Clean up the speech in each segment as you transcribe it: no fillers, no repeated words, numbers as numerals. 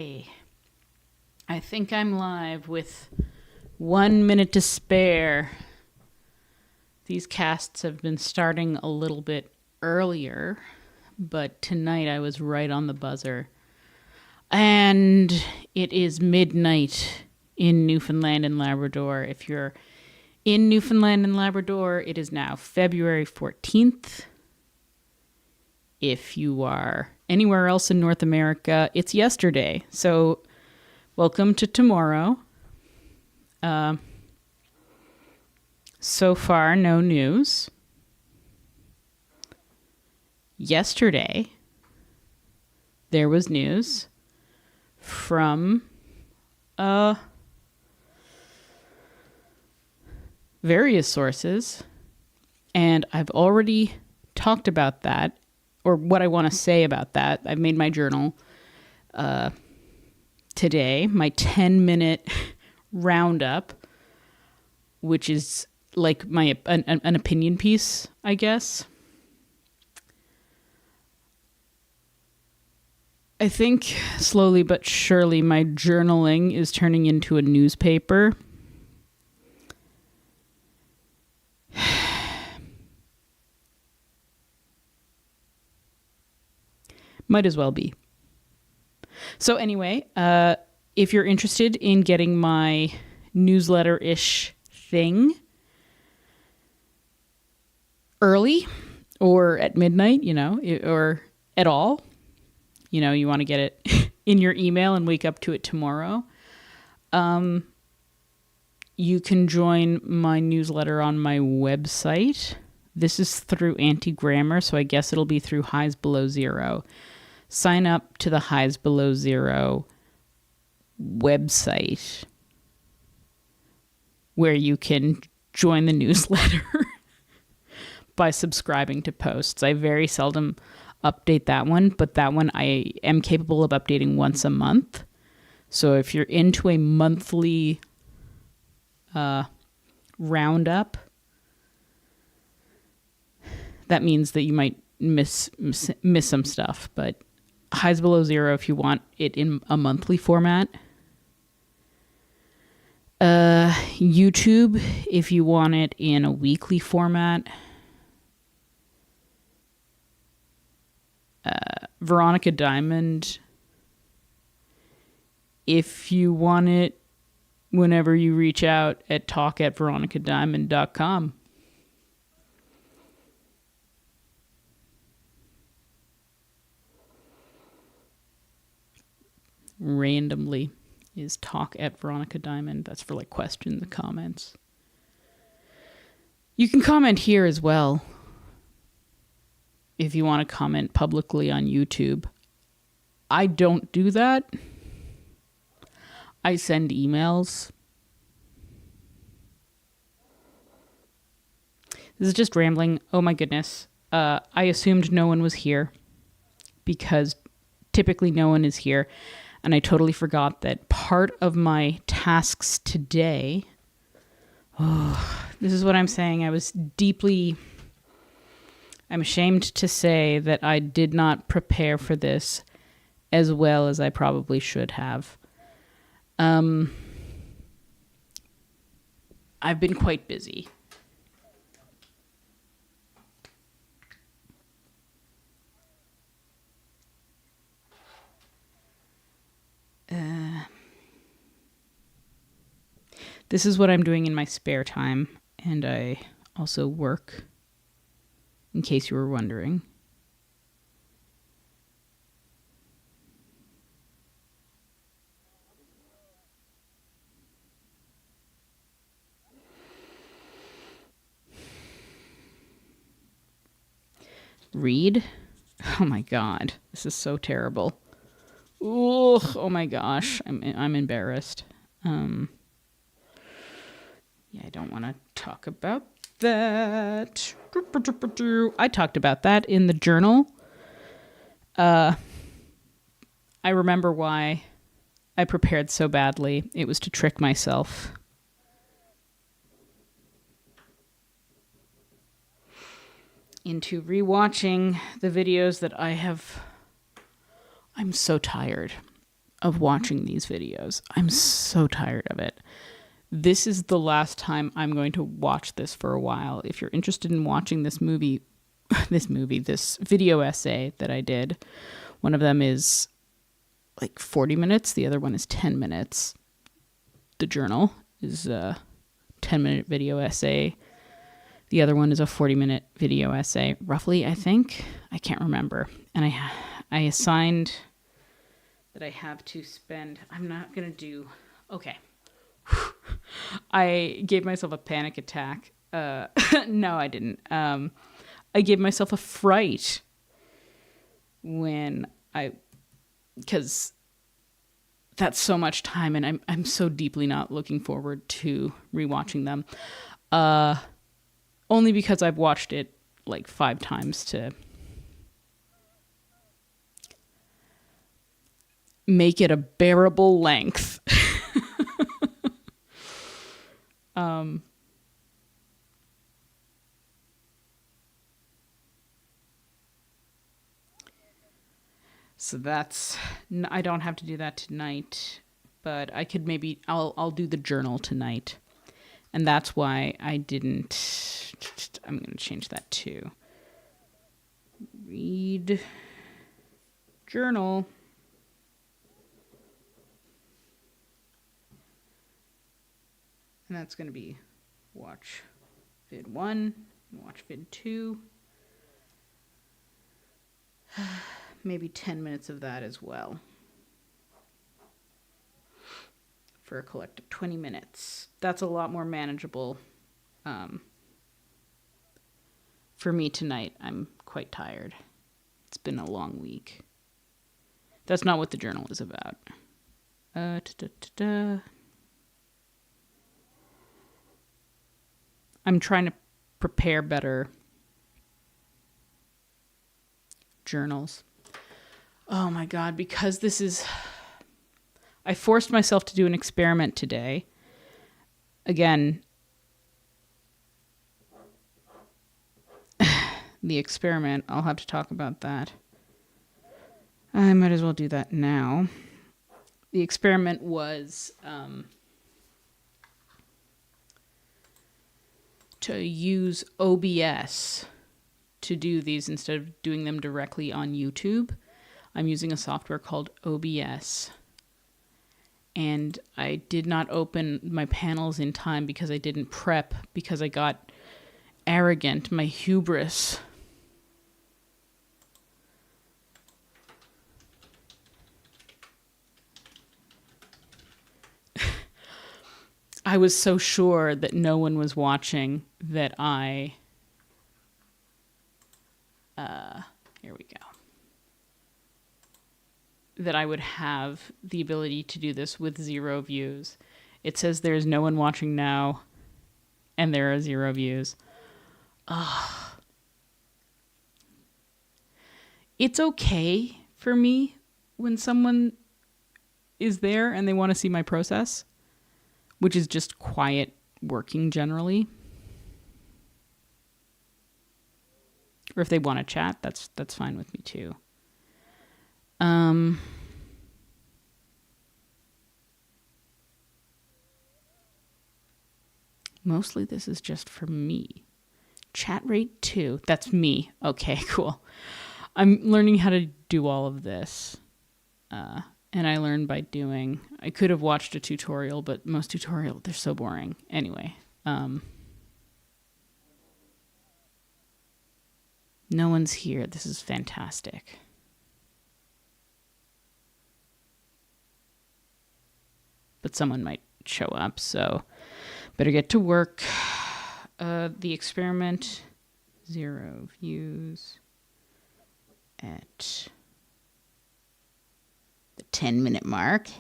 Hey, I think I'm live with 1 minute to spare. These casts have been starting a little bit earlier, but tonight I was right on the buzzer. And it is midnight in Newfoundland and Labrador. If you're in Newfoundland and Labrador, it is now February 14th. If you are anywhere else in North America, it's yesterday. So, welcome to tomorrow. So far, no news. Yesterday, there was news from various sources, and I've already talked about that, or what I want to say about that. I've made my journal today, my 10-minute roundup, which is like an opinion piece, I guess. I think slowly but surely my journaling is turning into a newspaper. Might as well be. So anyway, if you're interested in getting my newsletter-ish thing early or at midnight, or at all, you want to get it in your email and wake up to it tomorrow, you can join my newsletter on my website. This is through Anti-Grammar, so I guess it'll be through Highs Below Zero. Sign up to the Highs Below Zero website where you can join the newsletter by subscribing to posts. I very seldom update that one, but that one I am capable of updating once a month. So if you're into a monthly roundup, that means that you might miss some stuff, but Highs Below Zero if you want it in a monthly format. YouTube if you want it in a weekly format. Veronica Diamond if you want it whenever you reach out at talk@veronicadiamond.com. Randomly is talk@veronicadiamond. That's for like questions and comments. You can comment here as well if you want to comment publicly on YouTube. I don't do that. I send emails. This is just rambling. Oh my goodness. I assumed no one was here because typically no one is here. And I totally forgot that part of my tasks today, this is what I'm saying. I'm ashamed to say that I did not prepare for this as well as I probably should have. I've been quite busy. This is what I'm doing in my spare time, and I also work, in case you were wondering. Read? Oh my God, this is so terrible. Ooh, oh my gosh, I'm embarrassed. Yeah, I don't want to talk about that. I talked about that in the journal. I remember why I prepared so badly. It was to trick myself. into rewatching the videos that I'm so tired. of watching these videos. I'm so tired of it. This is the last time I'm going to watch this for a while. If you're interested in watching this video essay that I did, one of them is like 40 minutes. The other one is 10 minutes. The journal is a 10-minute video essay. The other one is a 40-minute video essay, roughly, I think. I can't remember. And I assigned that I have to spend... I'm not going to do... Okay. I gave myself a panic attack. No, I didn't. I gave myself a fright because that's so much time, and I'm so deeply not looking forward to rewatching them. Only because I've watched it like 5 times to make it a bearable length. So I don't have to do that tonight, but I could I'll do the journal tonight. And that's why I didn't, I'm going to change that to read journal. And that's going to be watch vid 1, watch vid 2. Maybe 10 minutes of that as well. For a collective 20 minutes. That's a lot more manageable for me tonight. I'm quite tired. It's been a long week. That's not what the journal is about. I'm trying to prepare better journals. Oh my God, because I forced myself to do an experiment today. Again, the experiment, I'll have to talk about that. I might as well do that now. The experiment was to use OBS to do these instead of doing them directly on YouTube. I'm using a software called OBS. And I did not open my panels in time because I didn't prep, because I got arrogant, my hubris. I was so sure that no one was watching that here we go. That I would have the ability to do this with 0 views. It says there's no one watching now, and there are 0 views. Ugh. It's okay for me when someone is there and they want to see my process, which is just quiet working generally. Or if they want to chat, that's fine with me too. Mostly this is just for me. Chat rate 2. That's me. Okay, cool. I'm learning how to do all of this. And I learned by doing. I could have watched a tutorial, but most tutorials, they're so boring. Anyway. No one's here. This is fantastic. But someone might show up, so better get to work. The experiment, 0 views at the 10-minute mark.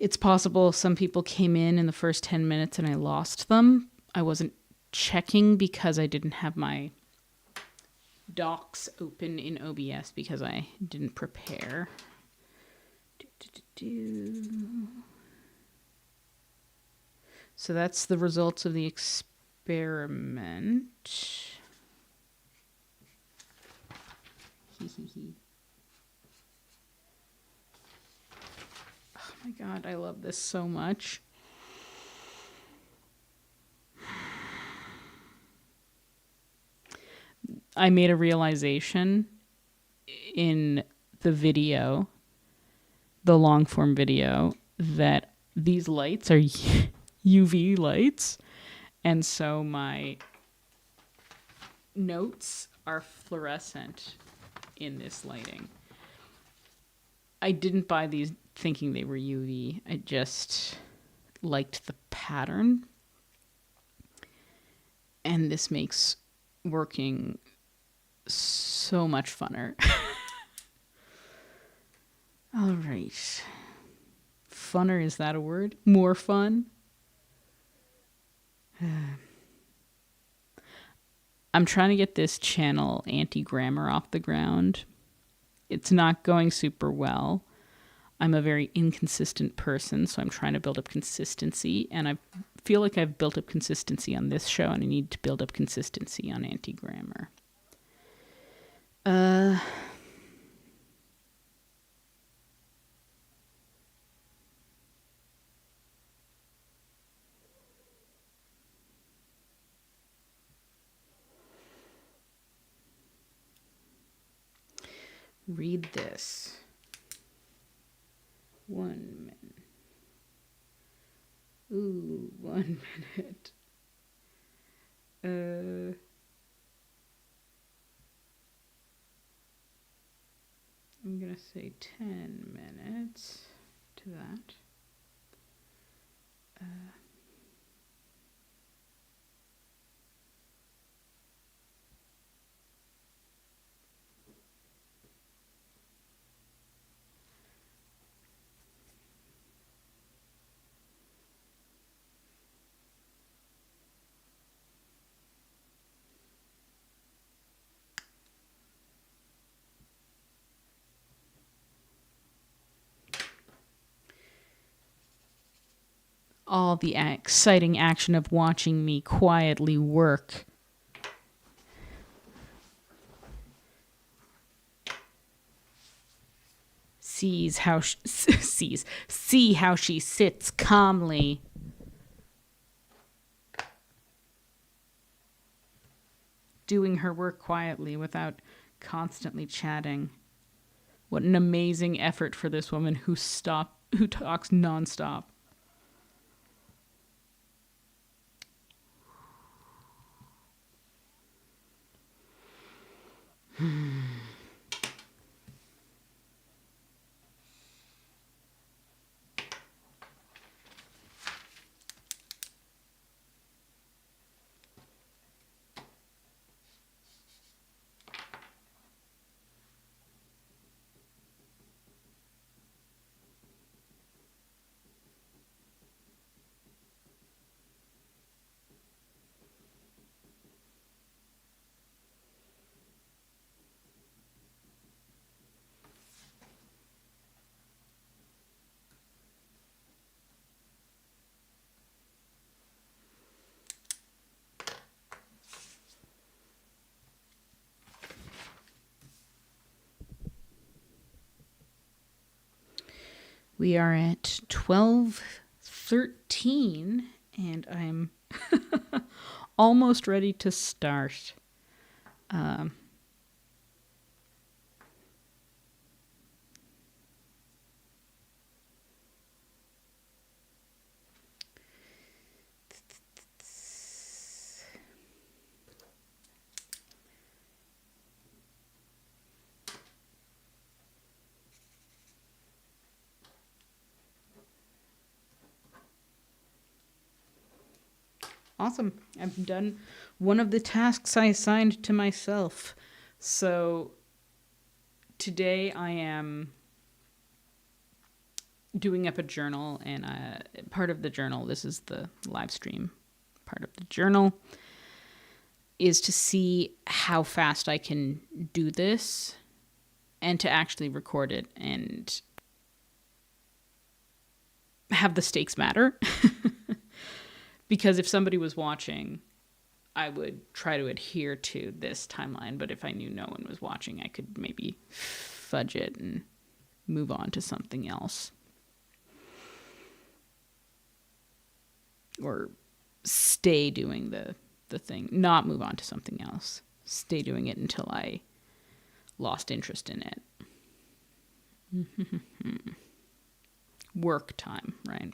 It's possible some people came in the first 10 minutes and I lost them. I wasn't checking because I didn't have my docs open in OBS because I didn't prepare. So that's the results of the experiment. Oh my god, I love this so much. I made a realization in the video, the long form video, that these lights are UV lights. And so my notes are fluorescent in this lighting. I didn't buy these thinking they were UV. I just liked the pattern. And this makes working so much funner. All right. Funner, is that a word? More fun? I'm trying to get this channel anti-grammar off the ground. It's not going super well. I'm a very inconsistent person, so I'm trying to build up consistency, and I feel like I've built up consistency on this show, and I need to build up consistency on anti-grammar. Read this. 1 minute. Ooh, 1 minute. I'm gonna say 10 minutes to that. All the exciting action of watching me quietly work. See how she sits calmly. Doing her work quietly without constantly chatting. What an amazing effort for this woman who talks nonstop. We are at 12:13 and I'm almost ready to start. Awesome. I've done one of the tasks I assigned to myself. So today I am doing up a journal, and part of the journal, this is the live stream part of the journal, is to see how fast I can do this and to actually record it and have the stakes matter. Because if somebody was watching, I would try to adhere to this timeline. But if I knew no one was watching, I could maybe fudge it and move on to something else. Or stay doing the thing, not move on to something else. Stay doing it until I lost interest in it. Work time, right?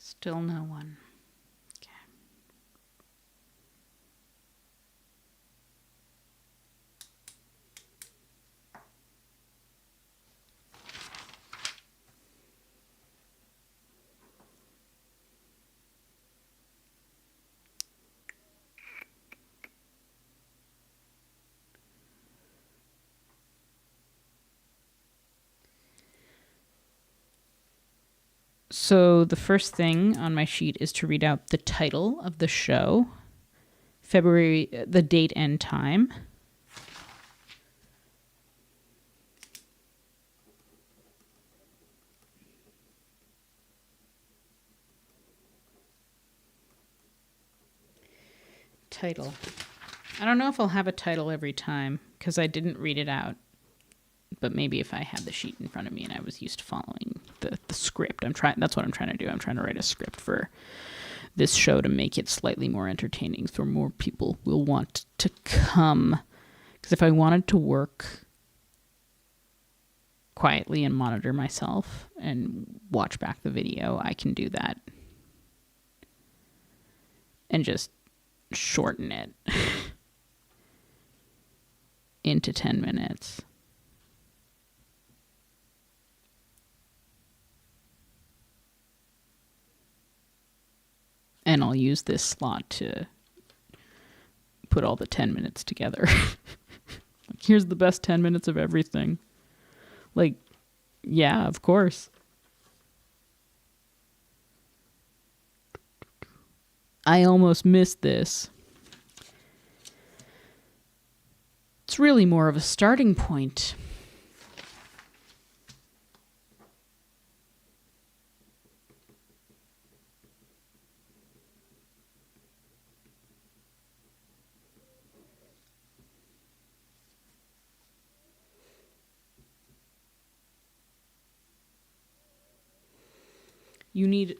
Still no one. Okay. So the first thing on my sheet is to read out the title of the show, February, the date and time. Title. I don't know if I'll have a title every time because I didn't read it out. But maybe if I had the sheet in front of me and I was used to following the script, that's what I'm trying to do. I'm trying to write a script for this show to make it slightly more entertaining so more people will want to come. Because if I wanted to work quietly and monitor myself and watch back the video, I can do that. And just shorten it into 10 minutes. And I'll use this slot to put all the 10 minutes together. Like, here's the best 10 minutes of everything. Like, yeah, of course. I almost missed this. It's really more of a starting point. You need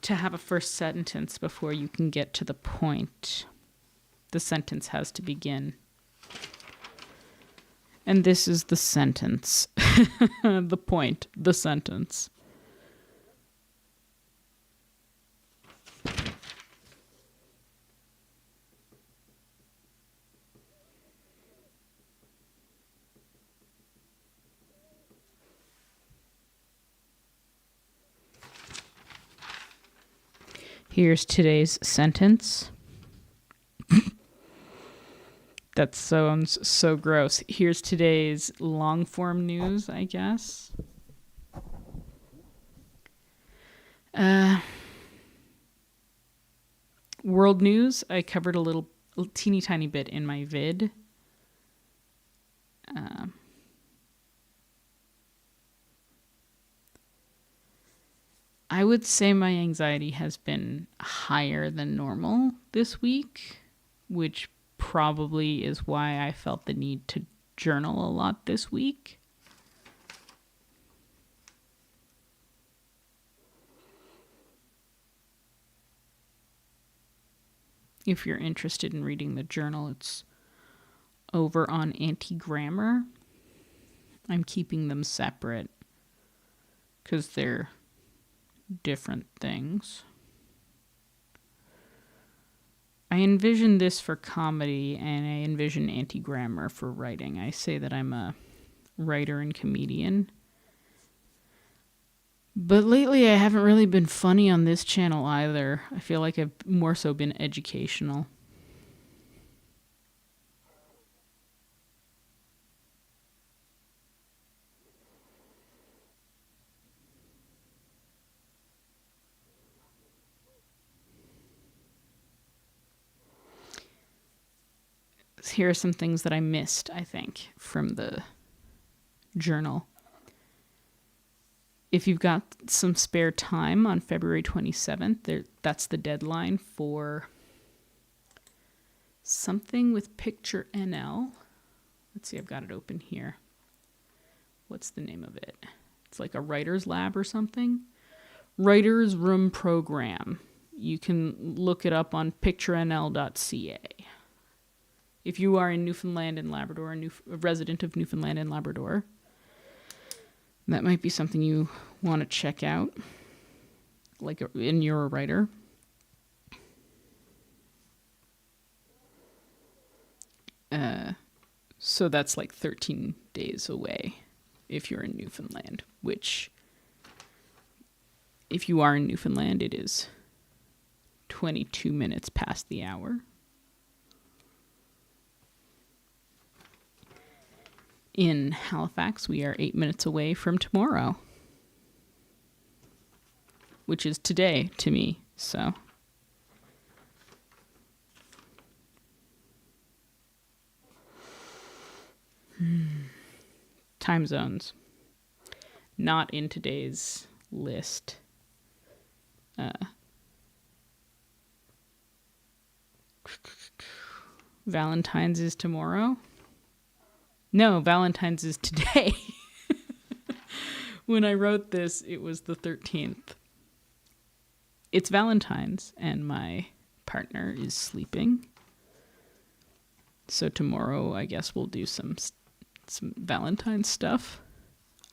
to have a first sentence before you can get to the point. The sentence has to begin. And this is the sentence. The point, the sentence. Here's today's sentence. That sounds so gross. Here's today's long form news, I guess. World news, I covered a teeny tiny bit in my vid. I would say my anxiety has been higher than normal this week, which probably is why I felt the need to journal a lot this week. If you're interested in reading the journal, it's over on Anti-Grammar. I'm keeping them separate because they're different things. I envision this for comedy, and I envision Anti-Grammar for writing. I say that I'm a writer and comedian. But lately I haven't really been funny on this channel either. I feel like I've more so been educational. Here are some things that I missed, I think, from the journal. If you've got some spare time on February 27th, that's the deadline for something with Picture NL. Let's see, I've got it open here. What's the name of it? It's like a writer's lab or something. Writer's Room Program. You can look it up on picturenl.ca. If you are in Newfoundland and Labrador, a resident of Newfoundland and Labrador, that might be something you want to check out, and you're a writer. So that's like 13 days away if you're in Newfoundland, which, if you are in Newfoundland, it is 22 minutes past the hour. In Halifax, we are 8 minutes away from tomorrow, which is today to me, so. Time zones. Not in today's list. Valentine's is tomorrow. No, Valentine's is today. When I wrote this, it was the 13th. It's Valentine's, and my partner is sleeping. So tomorrow, I guess we'll do some Valentine's stuff.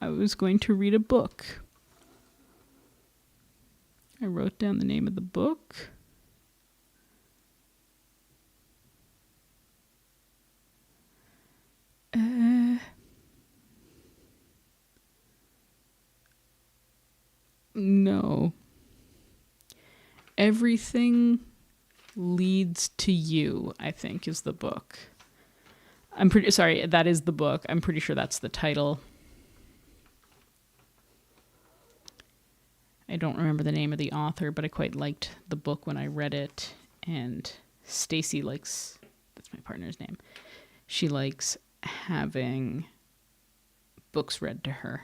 I was going to read a book. I wrote down the name of the book. No. Everything Leads to You, I think, is the book. That is the book. I'm pretty sure that's the title. I don't remember the name of the author, but I quite liked the book when I read it. And Stacy that's my partner's name. She likes having books read to her.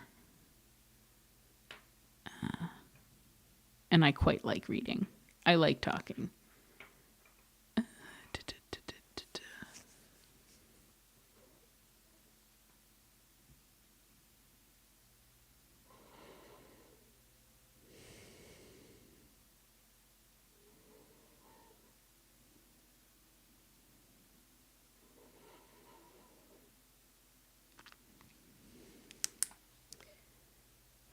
And I quite like reading. I like talking.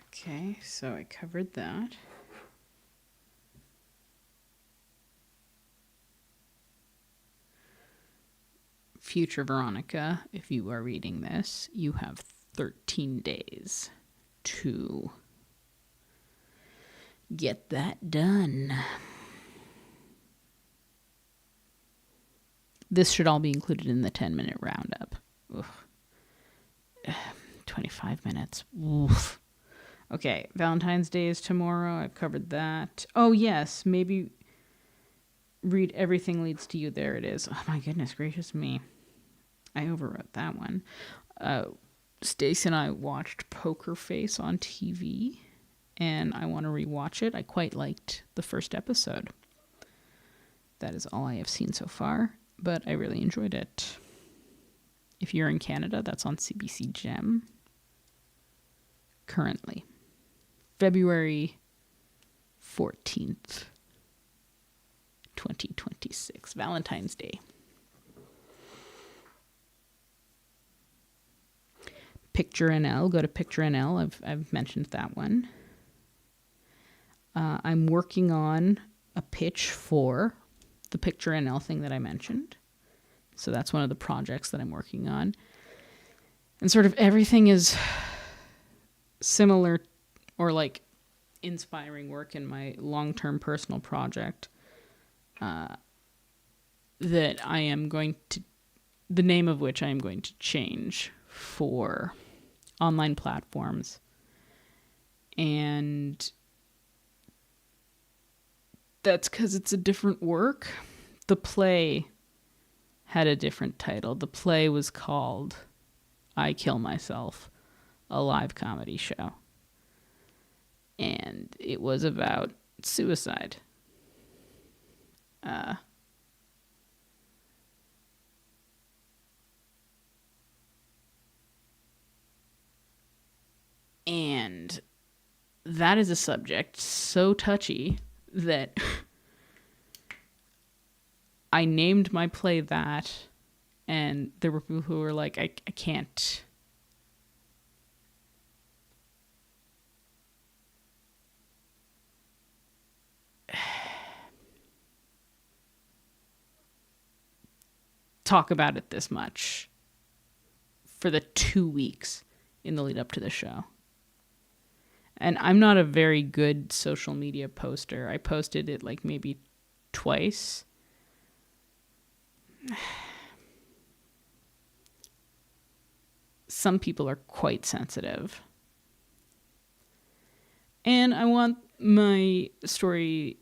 Okay, so I covered that. Future Veronica, if you are reading this, you have 13 days to get that done. This should all be included in the 10-minute roundup. Oof. 25 minutes. Oof. Okay, Valentine's Day is tomorrow. I've covered that. Oh, yes, maybe read Everything Leads to You. There it is. Oh my goodness gracious me. I overwrote that one. Stace and I watched Poker Face on TV, and I want to rewatch it. I quite liked the first episode. That is all I have seen so far, but I really enjoyed it. If you're in Canada, that's on CBC Gem. Currently. February 14th, 2026. Valentine's Day. Picture NL. Go to Picture NL. I've mentioned that one. I'm working on a pitch for the Picture NL thing that I mentioned. So that's one of the projects that I'm working on. And sort of everything is similar or like inspiring work in my long-term personal project that I am going to, the name of which I am going to change for online platforms. And that's because it's a different work. The play had a different title. The play was called I Kill Myself, a live comedy show. And it was about suicide. And that is a subject so touchy that I named my play that, and there were people who were like, I can't. Talk about it this much for the 2 weeks in the lead up to the show. And I'm not a very good social media poster. I posted it like maybe twice. Some people are quite sensitive. And I want my stories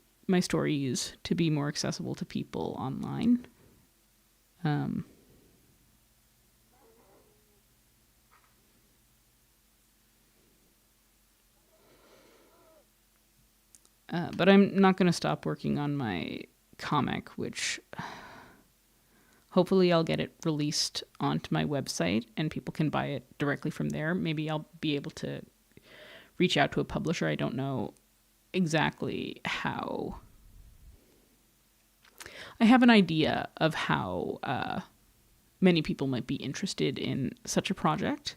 to be more accessible to people online. But I'm not going to stop working on my comic, which hopefully I'll get it released onto my website and people can buy it directly from there. Maybe I'll be able to reach out to a publisher. I don't know exactly how. I have an idea of how many people might be interested in such a project.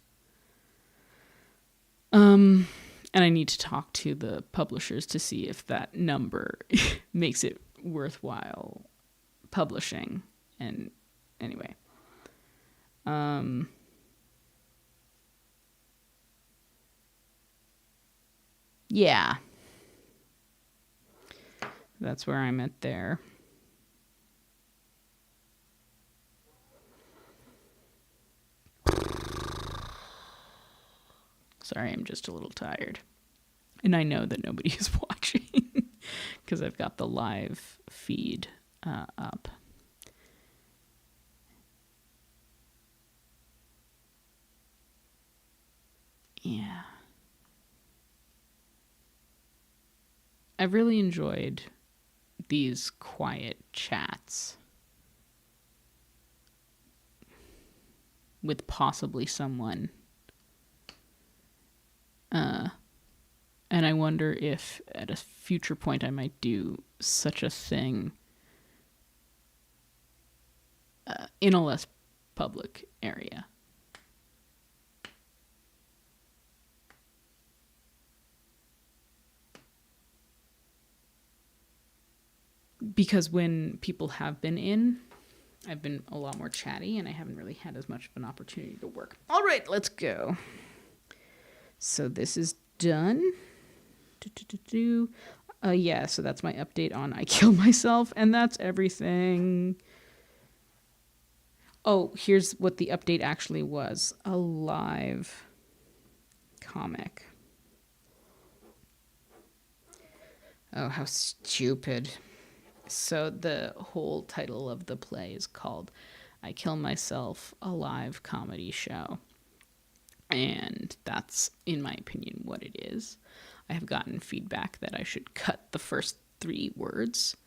And I need to talk to the publishers to see if that number makes it worthwhile publishing. And anyway. Yeah. That's where I'm at there. Sorry, I'm just a little tired. And I know that nobody is watching because I've got the live feed up. Yeah. I've really enjoyed these quiet chats with possibly someone. And I wonder if at a future point I might do such a thing in a less public area. Because when people have been in, I've been a lot more chatty and I haven't really had as much of an opportunity to work. All right, let's go. So this is done. Yeah, so that's my update on I Kill Myself, and that's everything. Oh, here's what the update actually was. A live comic. Oh, how stupid. So the whole title of the play is called I Kill Myself, a live comedy show. And that's, in my opinion, what it is. I have gotten feedback that I should cut the first 3 words.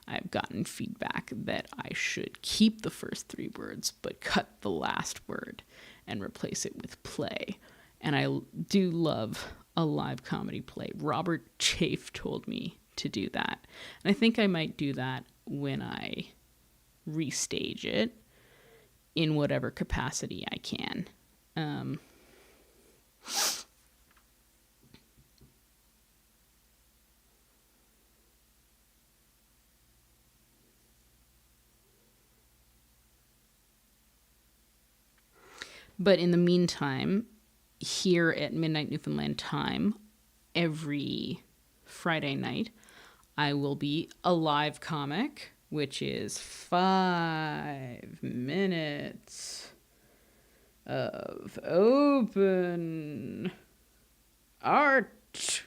I've gotten feedback that I should keep the first 3 words, but cut the last word and replace it with play. And I do love a live comedy play. Robert Chafe told me to do that. And I think I might do that when I restage it in whatever capacity I can. But in the meantime, here at Midnight Newfoundland time, every Friday night, I will be a live comic, which is 5 minutes of open art,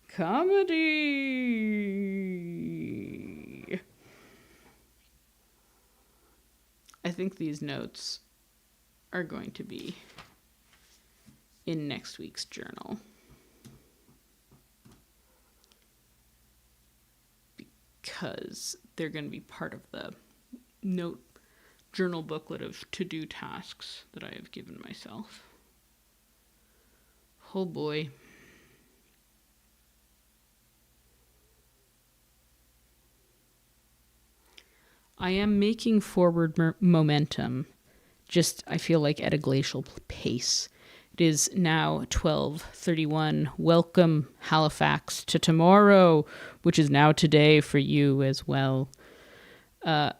comedy. I think these notes are going to be in next week's journal. Because they're going to be part of the note journal booklet of to-do tasks that I have given myself. Oh boy. I am making forward momentum, just I feel like at a glacial pace. It is now 12:31. Welcome, Halifax, to tomorrow, which is now today for you as well. I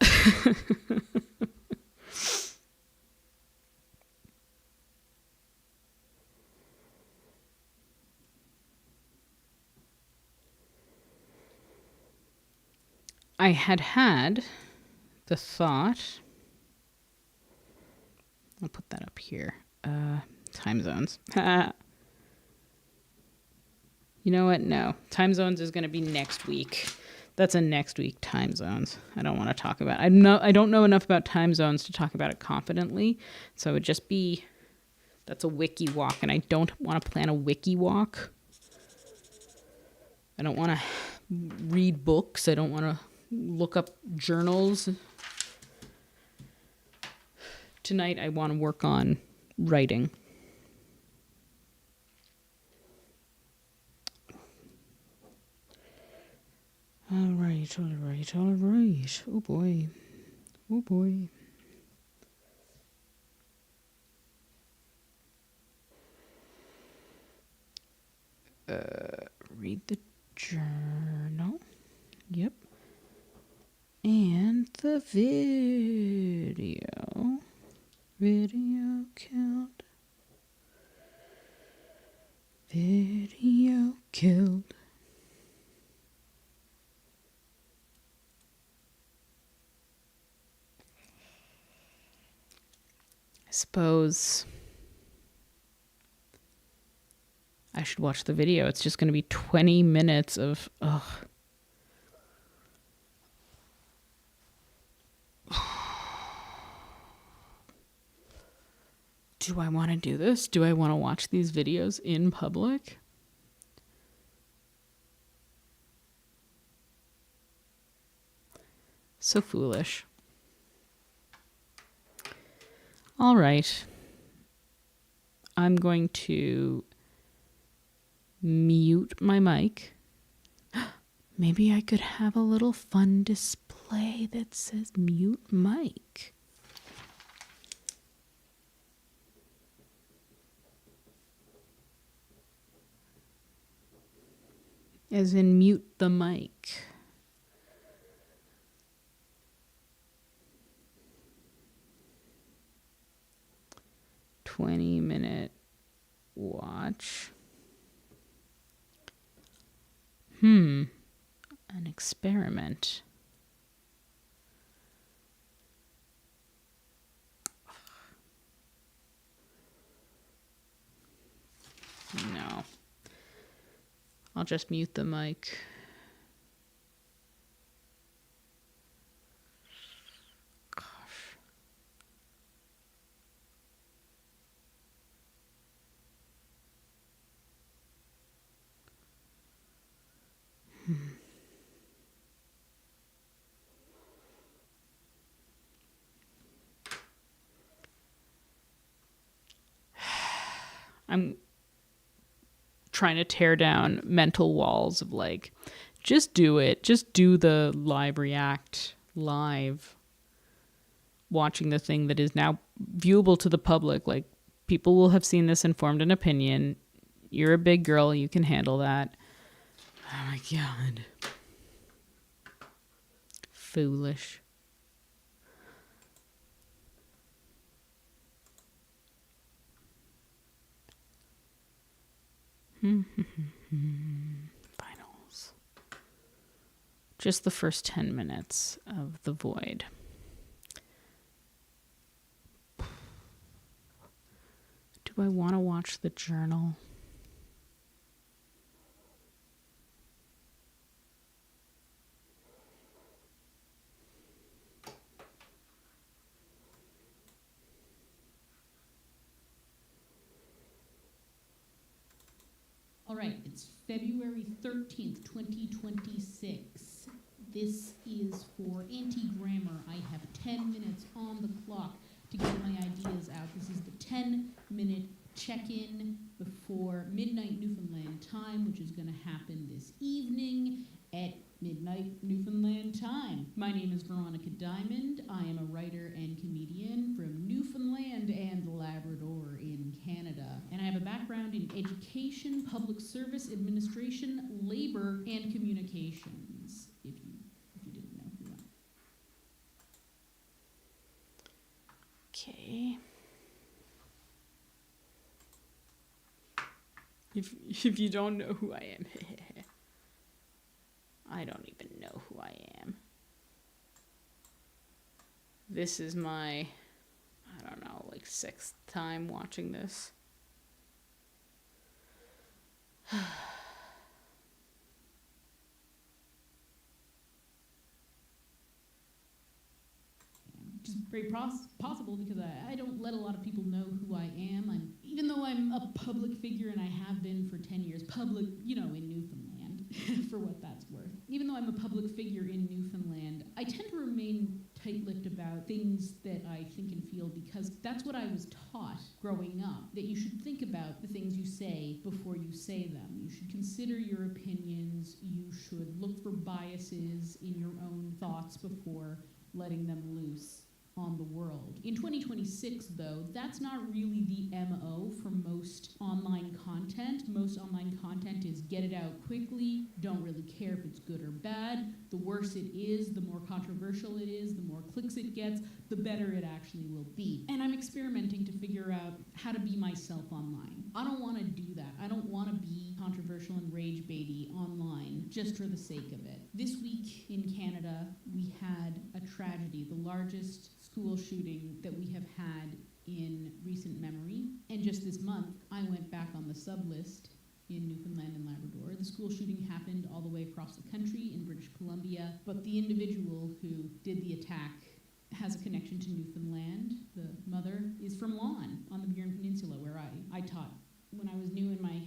had the thought, I'll put that up here, time zones. You know what? No. Time zones is going to be next week. That's a next week time zones. I don't want to talk about it. I don't know enough about time zones to talk about it confidently. So it would just be, that's a wiki walk, and I don't want to plan a wiki walk. I don't want to read books. I don't want to look up journals. Tonight I want to work on writing. All right. Oh boy. Read the journal. Yep. And the video. Video killed. Video killed. I suppose I should watch the video. It's just going to be 20 minutes of, ugh. Do I want to do this? Do I want to watch these videos in public? So foolish. All right. I'm going to mute my mic. Maybe I could have a little fun display that says mute mic. As in mute the mic. $20-minute watch. An experiment. No. I'll just mute the mic. trying to tear down mental walls of like, just do it. Just do the live react live, watching the thing that is now viewable to the public. Like, people will have seen this and formed an opinion. You're a big girl. You can handle that. Oh my God. Foolish. Finals. Just the first 10 minutes of The Void. Do I want to watch The Journal? All right, it's February 13th, 2026. This is for anti-grammar. I have 10 minutes on the clock to get my ideas out. This is the 10-minute check-in before midnight Newfoundland time, which is going to happen this evening at midnight Newfoundland time. My name is Veronica Diamond. I am a writer and comedian from Newfoundland and Labrador in Canada. And I have a background in education, public service, administration, labor, and communications, if you didn't know who I am. Okay. If you don't know who I am, I don't even know who I am. This is my, I don't know, like 6th time watching this. Which is very possible because I don't let a lot of people know who I am. Even though I'm a public figure and I have been for 10 years, public, in Newfoundland, for what that's worth. Even though I'm a public figure in Newfoundland, I tend to remain tight-lipped about things that I think and feel because that's what I was taught growing up, that you should think about the things you say before you say them. You should consider your opinions. You should look for biases in your own thoughts before letting them loose on the world. In 2026, though, that's not really the MO for most online content. Most online content is get it out quickly, don't really care if it's good or bad. The worse it is, the more controversial it is, the more clicks it gets, the better it actually will be. And I'm experimenting to figure out how to be myself online. I don't want to do that. I don't want to be controversial and rage baity online just for the sake of it. This week in Canada, we had a tragedy, the largest school shooting that we have had in recent memory. And just this month, I went back on the sub-list in Newfoundland and Labrador. The school shooting happened all the way across the country in British Columbia, but the individual who did the attack has a connection to Newfoundland. The mother is from Lawn on the Burin Peninsula, where I taught when I was new in my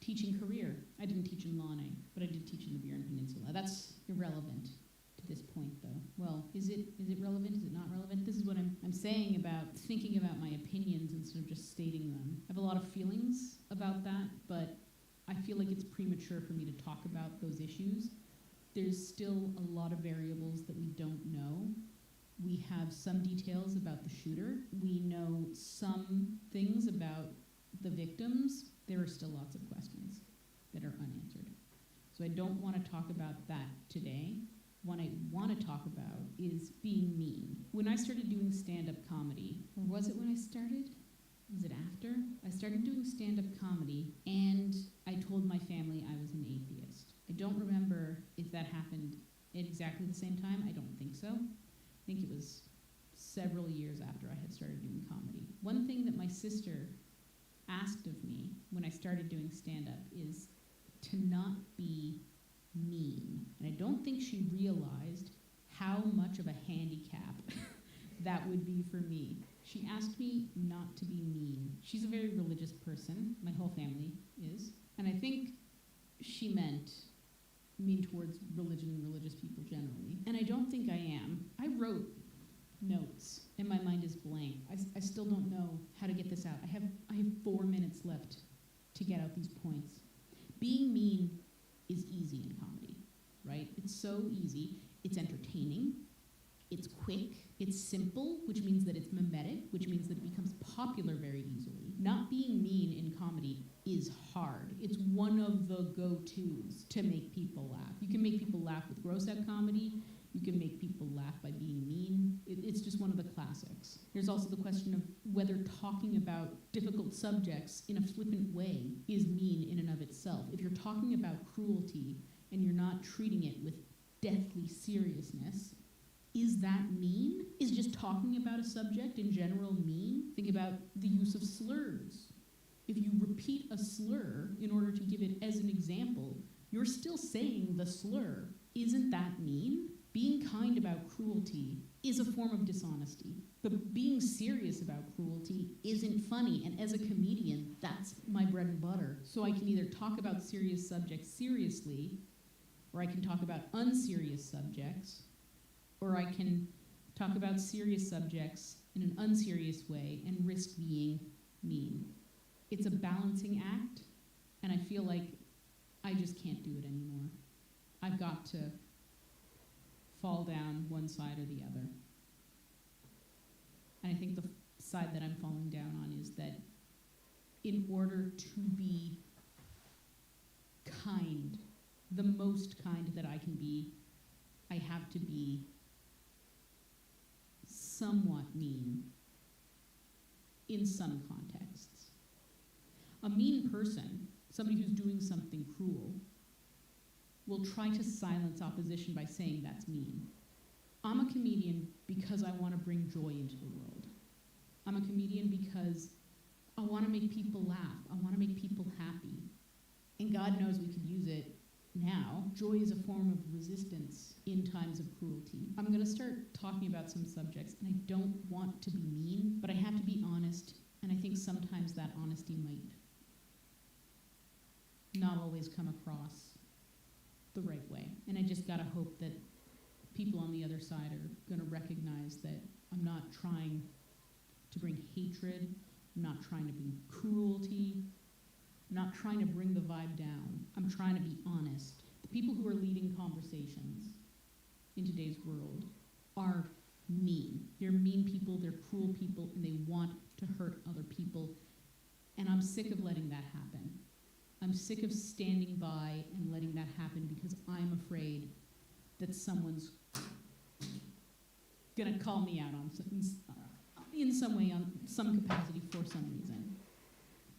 teaching career. I didn't teach in Lawn, but I did teach in the Burin Peninsula. That's irrelevant to this point, though. Well, is it relevant? Is it not relevant? This is what I'm saying about thinking about my opinions instead of just stating them. I have a lot of feelings about that, but I feel like it's premature for me to talk about those issues. There's still a lot of variables that we don't know. We have some details about the shooter. We know some things about the victims. There are still lots of questions that are unanswered. So I don't want to talk about that today. What I want to talk about is being mean. When I started doing stand-up comedy, or was it when I started? Was it after? I started doing stand-up comedy, and I told my family I was an atheist. I don't remember if that happened at exactly the same time. I don't think so. I think it was several years after I had started doing comedy. One thing that my sister asked of me when I started doing stand-up is to not be mean. And I don't think she realized how much of a handicap that would be for me. She asked me not to be mean. She's a very religious person. My whole family is. And I think she meant mean towards religion and religious people generally. And I don't think I am. I wrote notes and my mind is blank. I still don't know how to get this out. I have 4 minutes left to get out these points. easy. It's entertaining. It's quick. It's simple, which means that it's mimetic, which means that it becomes popular very easily. Not being mean in comedy is hard. It's one of the go-tos to make people laugh. You can make people laugh with gross-out comedy. You can make people laugh by being mean. It's just one of the classics. There's also the question of whether talking about difficult subjects in a flippant way is mean in and of itself. If you're talking about cruelty and you're not treating it with deathly seriousness, is that mean? Is just talking about a subject in general mean? Think about the use of slurs. If you repeat a slur in order to give it as an example, you're still saying the slur. Isn't that mean? Being kind about cruelty is a form of dishonesty. But being serious about cruelty isn't funny. And as a comedian, that's my bread and butter. So I can either talk about serious subjects seriously, or I can talk about unserious subjects, or I can talk about serious subjects in an unserious way and risk being mean. It's a balancing act, and I feel like I just can't do it anymore. I've got to fall down one side or the other. And I think the side that I'm falling down on is that in order to be kind, the most kind that I can be, I have to be somewhat mean in some contexts. A mean person, somebody who's doing something cruel, will try to silence opposition by saying that's mean. I'm a comedian because I want to bring joy into the world. I'm a comedian because I want to make people laugh. I want to make people happy. And God knows we could use it now. Joy is a form of resistance in times of cruelty. I'm going to start talking about some subjects, and I don't want to be mean, but I have to be honest, and I think sometimes that honesty might not always come across the right way. And I just gotta hope that people on the other side are gonna recognize that I'm not trying to bring hatred, I'm not trying to bring cruelty, I'm not trying to bring the vibe down. I'm trying to be honest. The people who are leading conversations in today's world are mean. They're mean people, they're cruel people, and they want to hurt other people. And I'm sick of letting that happen. I'm sick of standing by and letting that happen because I'm afraid that someone's gonna call me out on in some way, on some capacity, for some reason.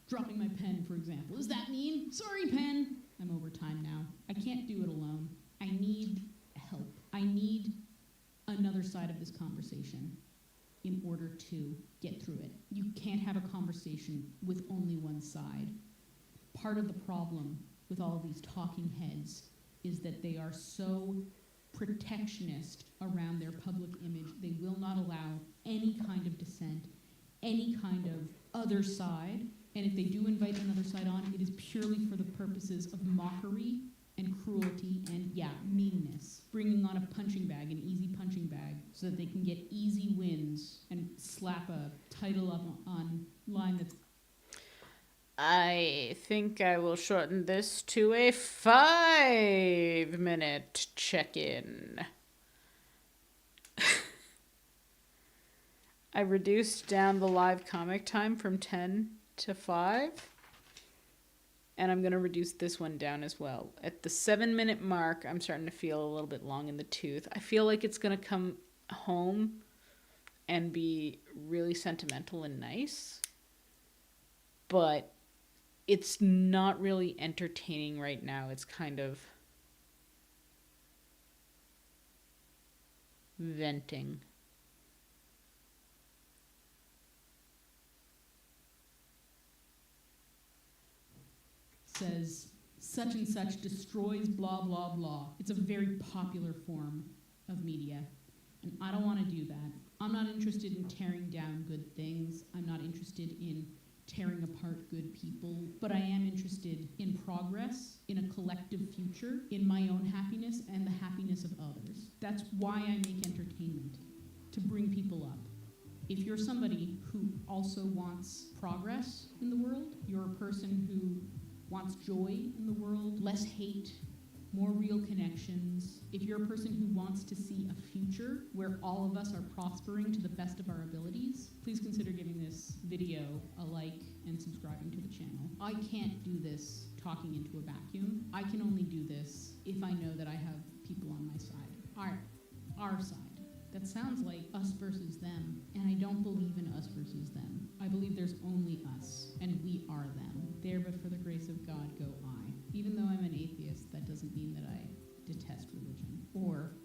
Dropping my pen, for example. Is that mean? Sorry, pen. I'm over time now. I can't do it alone. I need help. I need another side of this conversation in order to get through it. You can't have a conversation with only one side. Part of the problem with all of these talking heads is that they are so protectionist around their public image. They will not allow any kind of dissent, any kind of other side. And if they do invite another side on, it is purely for the purposes of mockery and cruelty and, meanness. Bringing on a punching bag, an easy punching bag, so that they can get easy wins and slap a title up online that's... I think I will shorten this to a 5-minute check-in. I reduced down the live comic time from 10 to 5. And I'm going to reduce this one down as well. At the 7-minute mark, I'm starting to feel a little bit long in the tooth. I feel like it's going to come home and be really sentimental and nice. But it's not really entertaining right now. It's kind of venting. Says such and such destroys blah, blah, blah. It's a very popular form of media. And I don't want to do that. I'm not interested in tearing down good things. I'm not interested in tearing apart good people, but I am interested in progress, in a collective future, in my own happiness and the happiness of others. That's why I make entertainment, to bring people up. If you're somebody who also wants progress in the world, you're a person who wants joy in the world, less hate, more real connections. If you're a person who wants to see a future where all of us are prospering to the best of our abilities, please consider giving this video a like and subscribing to the channel. I can't do this talking into a vacuum. I can only do this if I know that I have people on my side, our side. That sounds like us versus them, and I don't believe in us versus them. I believe there's only us, and we are them. There, but for the grace of God, go I. Even though I'm an atheist, that doesn't mean that I detest religion, or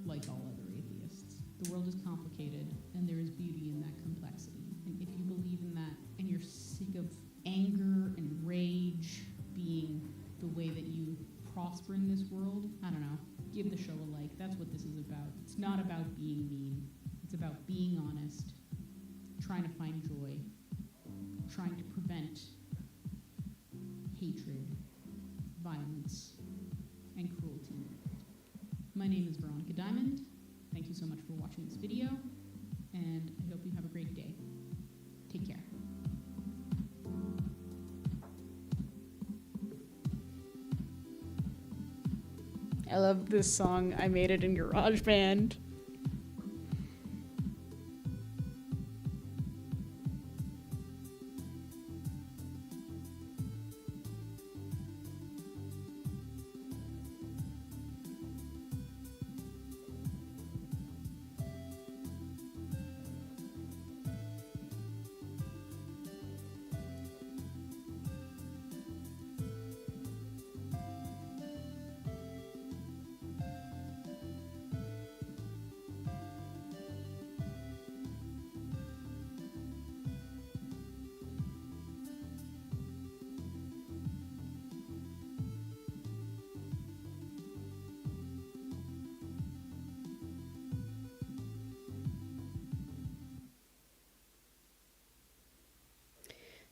like all other atheists. The world is complicated, and there is beauty in that complexity. And if you believe in that, and you're sick of anger and rage being the way that you prosper in this world, I don't know, give the show a like. That's what this is about. It's not about being mean. It's about being honest, trying to find joy, trying to prevent hatred, violence, and cruelty. My name is Veronica Diamond. Thank you so much for watching this video, and I hope you have a great day. Take care. I love this song. I made it in GarageBand.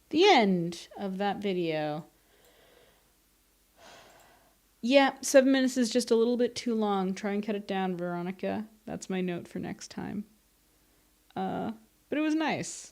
The end of that video. Yeah, 7 minutes is just a little bit too long. Try and cut it down, Veronica. That's my note for next time. But it was nice.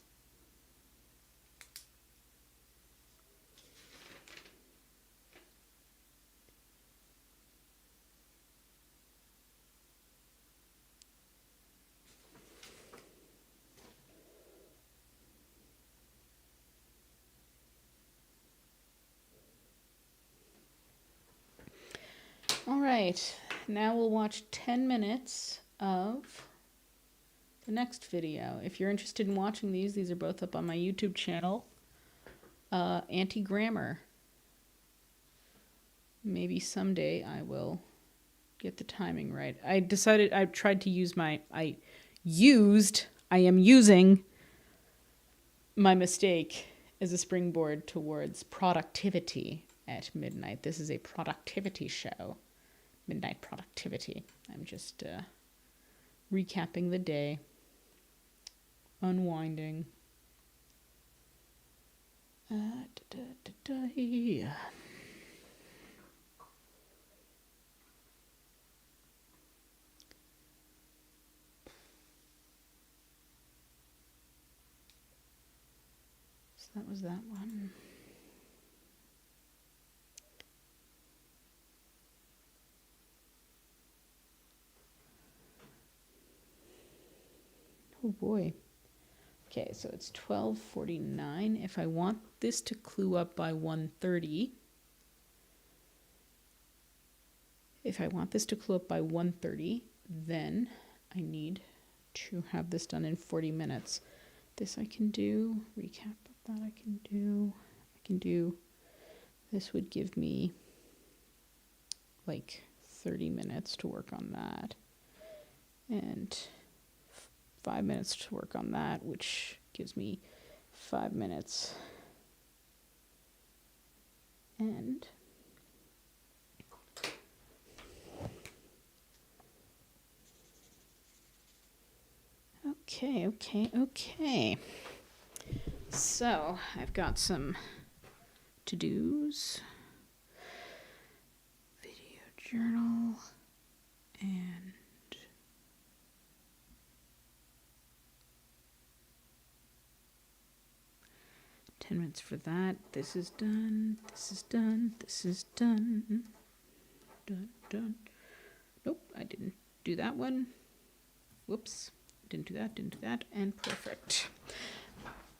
All right, now we'll watch 10 minutes of the next video. If you're interested in watching these are both up on my YouTube channel. Anti-grammar. Maybe someday I will get the timing right. I am using my mistake as a springboard towards productivity at midnight. This is a productivity show. Midnight productivity. I'm just recapping the day, unwinding. Yeah. So that was that one. Oh boy. Okay, so it's 12:49. If I want this to clue up by 1:30, then I need to have this done in 40 minutes. This I can do. Recap of that I can do. This would give me like 30 minutes to work on that. And 5 minutes to work on that, which gives me 5 minutes. And okay. So I've got some to-dos, video journal, and $10 for that. This is done. dun. Nope, I didn't do that one. Whoops, didn't do that, and perfect.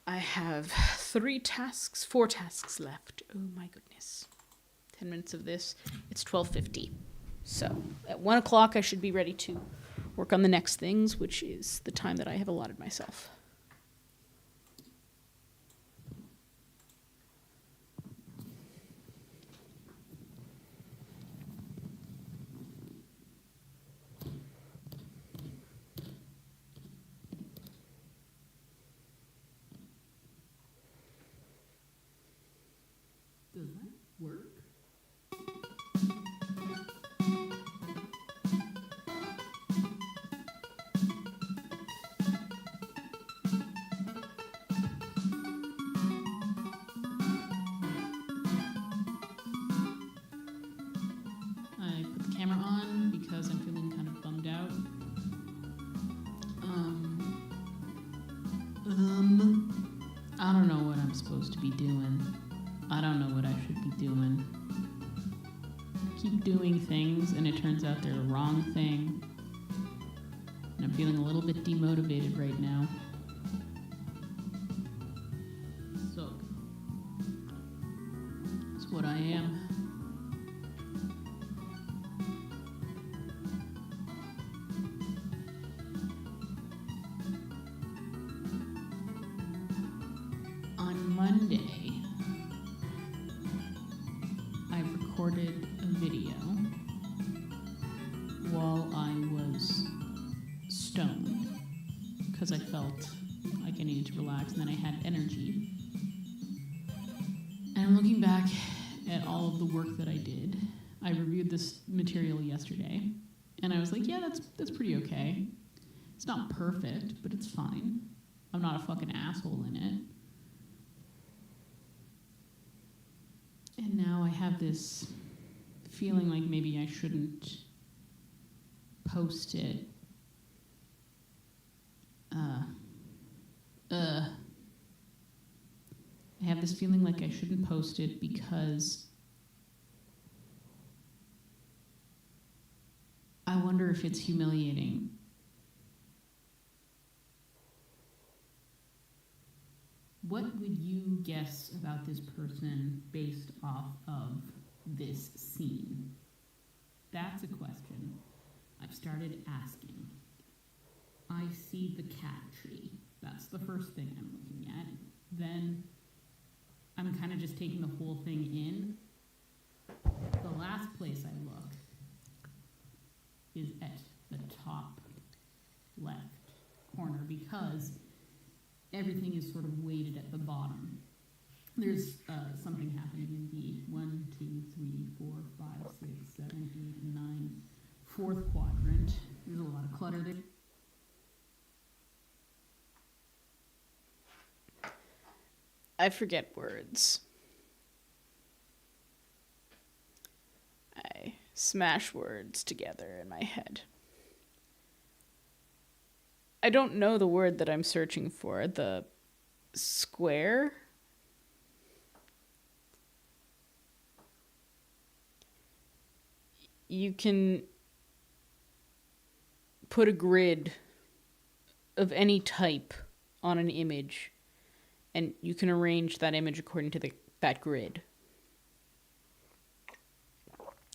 I have 4 tasks left. Oh my goodness. 10 minutes of this. It's 12:50. So at 1 o'clock, I should be ready to work on the next things, which is the time that I have allotted myself. Does that work? I put the camera on because I'm feeling kind of bummed out. I don't know what I'm supposed to be doing. I don't know what I should be doing. I keep doing things and it turns out they're the wrong thing. And I'm feeling a little bit demotivated right now. So, that's what I am. On Monday, I recorded a video while I was stoned because I felt like I needed to relax and then I had energy. And I'm looking back at all of the work that I did. I reviewed this material yesterday and I was like, yeah, that's pretty okay. It's not perfect, but it's fine. I'm not a fucking asshole in it. And now I have this feeling like maybe I shouldn't post it. I have this feeling like I shouldn't post it because I wonder if it's humiliating. What would you guess about this person based off of this scene? That's a question I've started asking. I see the cat tree. That's the first thing I'm looking at. Then I'm kind of just taking the whole thing in. The last place I look is at the top left corner because everything is sort of weighted at the bottom. There's something happening in the 1, 2, 3, 4, 5, 6, 7, 8, 9, fourth quadrant. There's a lot of clutter there. I forget words. I smash words together in my head. I don't know the word that I'm searching for. The square? You can put a grid of any type on an image, and you can arrange that image according to that grid.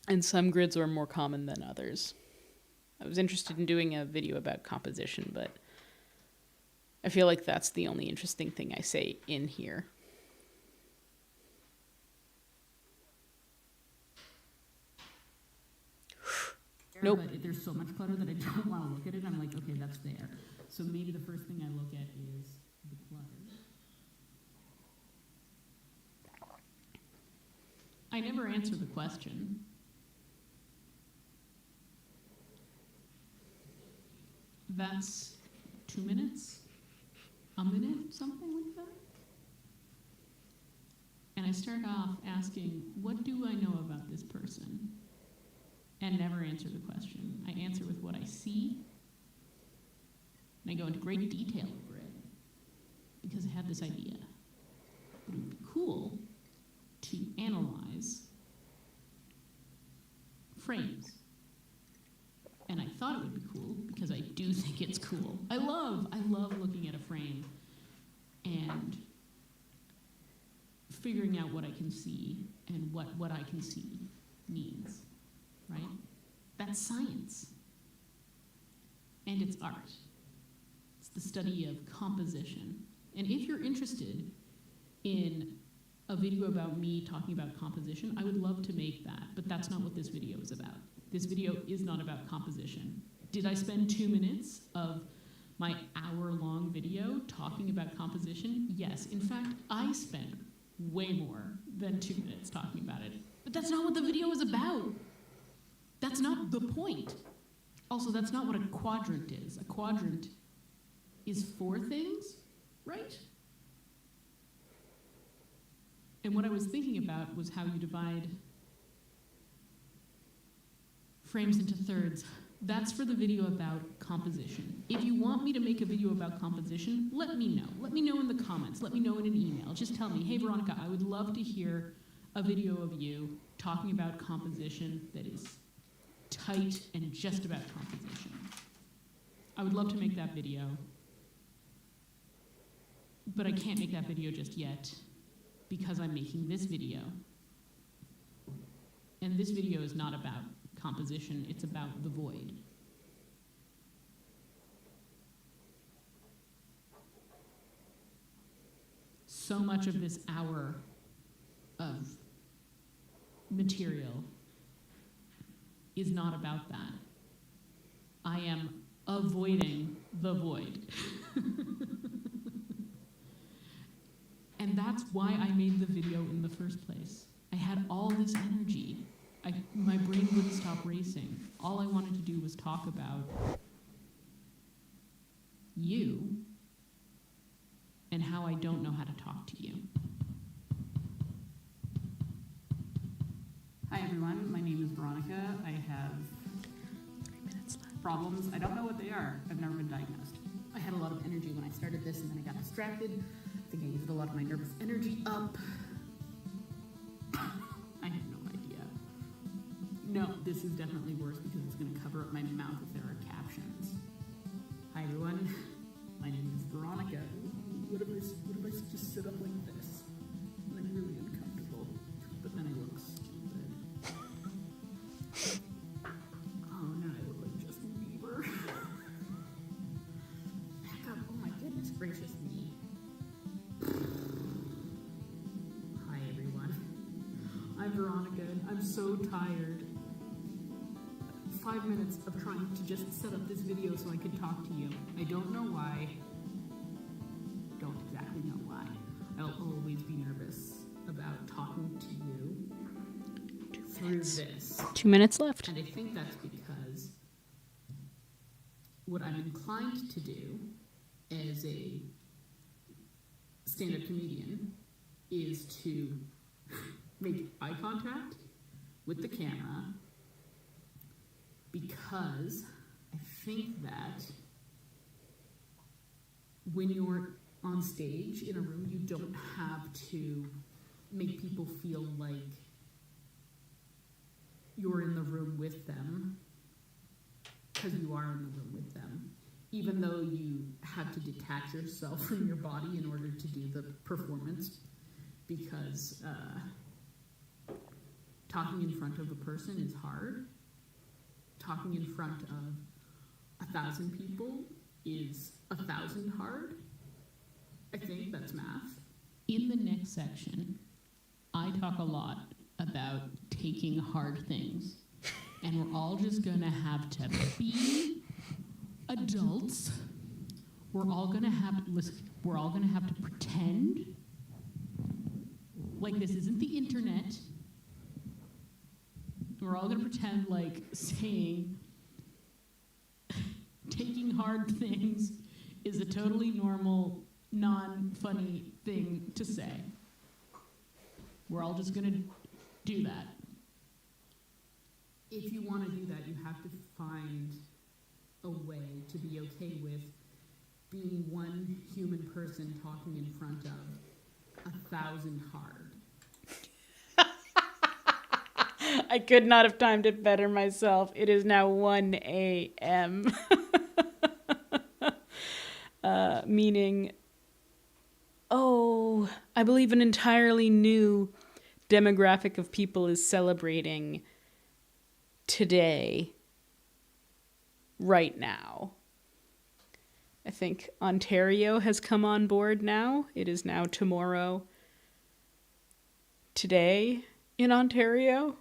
And some grids are more common than others. I was interested in doing a video about composition, but I feel like that's the only interesting thing I say in here. Nope. But there's so much clutter that I don't want to look at it. I'm like, okay, that's there. So maybe the first thing I look at is the clutter. I never answer the question. That's 2 minutes, a minute, something like that. And I start off asking, what do I know about this person? And never answer the question. I answer with what I see, and I go into great detail over it, because I had this idea. It would be cool to analyze frames. do think it's cool. I love looking at a frame and figuring out what I can see and what I can see means, right? That's science. And it's art. It's the study of composition. And if you're interested in a video about me talking about composition, I would love to make that, but that's not what this video is about. This video is not about composition. Did I spend 2 minutes of my hour-long video talking about composition? Yes. In fact, I spent way more than 2 minutes talking about it. But that's not what the video is about. That's not the point. Also, that's not what a quadrant is. A quadrant is 4 things, right? And what I was thinking about was how you divide frames into thirds. That's for the video about composition. If you want me to make a video about composition, let me know. Let me know in the comments. Let me know in an email. Just tell me, hey, Veronica, I would love to hear a video of you talking about composition that is tight and just about composition. I would love to make that video, but I can't make that video just yet because I'm making this video. And this video is not about composition, it's about the void. So much of this hour of material is not about that. I am avoiding the void. And that's why I made the video in the first place. I had all this energy. My brain wouldn't stop racing. All I wanted to do was talk about you and how I don't know how to talk to you. Hi everyone, my name is Veronica. I have 3 minutes left. problems. I don't know what they are. I've never been diagnosed. I had a lot of energy when I started this and then I got distracted. I think I used a lot of my nervous energy up. I have no idea. No, this is definitely worse because it's going to cover up my mouth if there are captions. Hi everyone, my name is Veronica. What if I just sit up like this? I'm really uncomfortable, but then I look stupid. Oh no, I look like Justin Bieber. Back up, oh my goodness gracious me. Hi everyone. I'm Veronica and I'm so tired. 5 minutes of trying to just set up this video so I could talk to you. I don't know why. Don't exactly know why. I'll always be nervous about talking to you through this. 2 minutes left. And I think that's because what I'm inclined to do as a stand-up comedian is to make eye contact with the camera because I think that when you're on stage in a room, you don't have to make people feel like you're in the room with them because you are in the room with them, even though you have to detach yourself from your body in order to do the performance, because talking in front of a person is hard. Talking in front of 1,000 people is 1,000 hard. I think that's math. In the next section, I talk a lot about taking hard things. And we're all just gonna have to be adults. We're all gonna have to pretend like this isn't the internet. We're all gonna pretend like saying taking hard things is a totally normal, non-funny thing to say. We're all just gonna do that. If you want to do that, you have to find a way to be okay with being one human person talking in front of 1,000 hard. I could not have timed it better myself. It is now 1 a.m. meaning, oh, I believe an entirely new demographic of people is celebrating today, right now. I think Ontario has come on board now. It is now tomorrow, today in Ontario.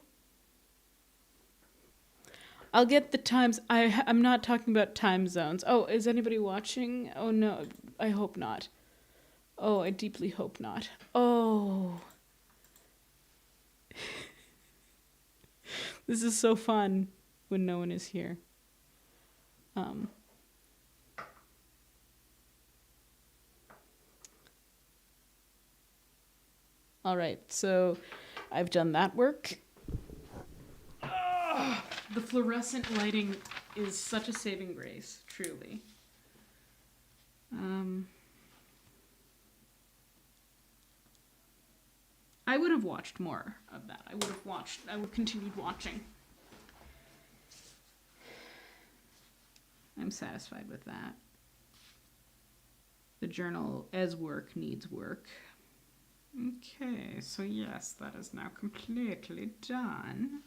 I'll get the times. I'm not talking about time zones. Oh, is anybody watching? Oh, no. I hope not. Oh, I deeply hope not. Oh. This is so fun when no one is here. All right, so I've done that work. The fluorescent lighting is such a saving grace, truly. I would have watched more of that. I would have continued watching. I'm satisfied with that. The journal as work needs work. Okay, so yes, that is now completely done.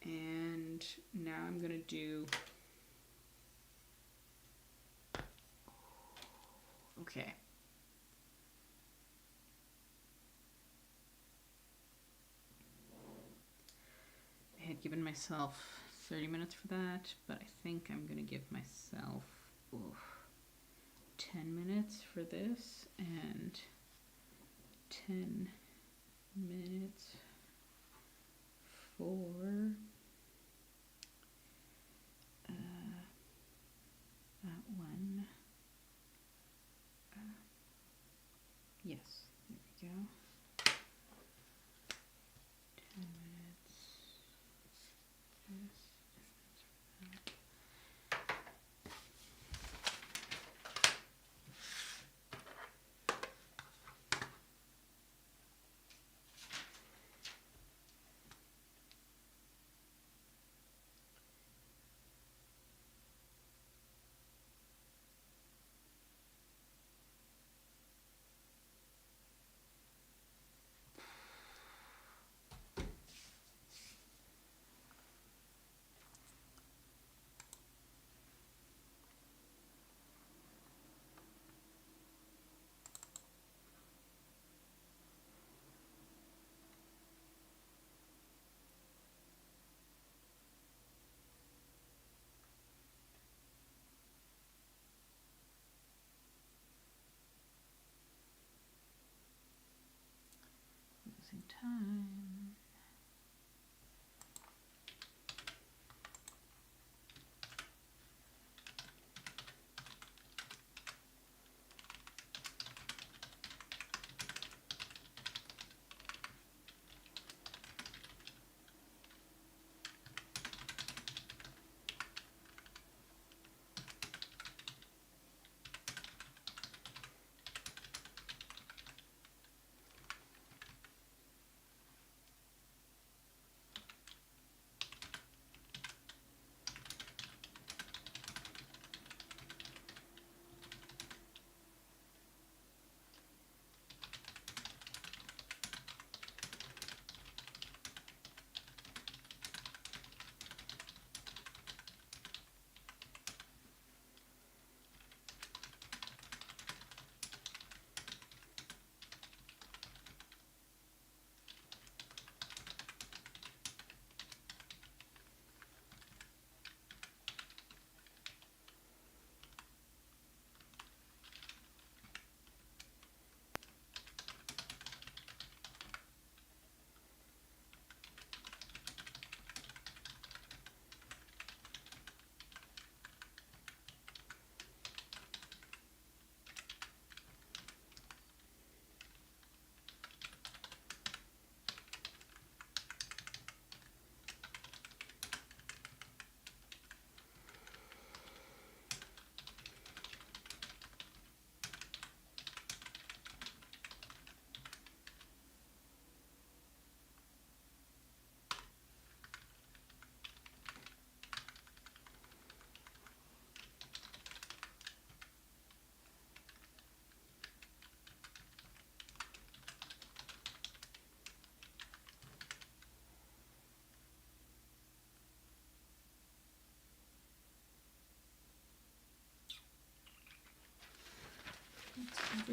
And now I'm going to do... Okay. I had given myself 30 minutes for that, but I think I'm going to give myself 10 minutes for this and 10 minutes for that one. Yes, there we go. 10 minutes. Yes. Losing time.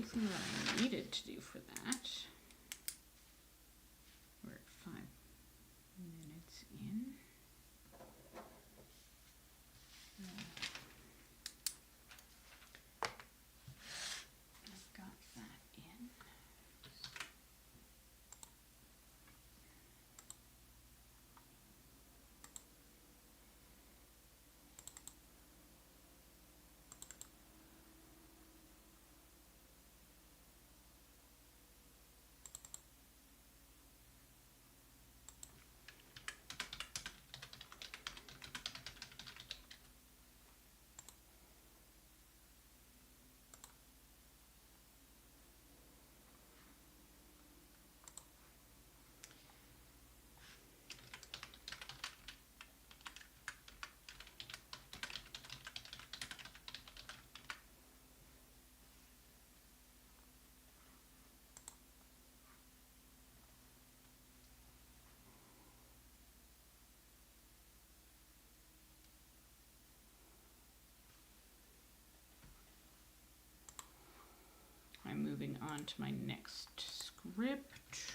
everything that I needed to do for that. We're at 5 minutes in. I've got that in. I'm moving on to my next script.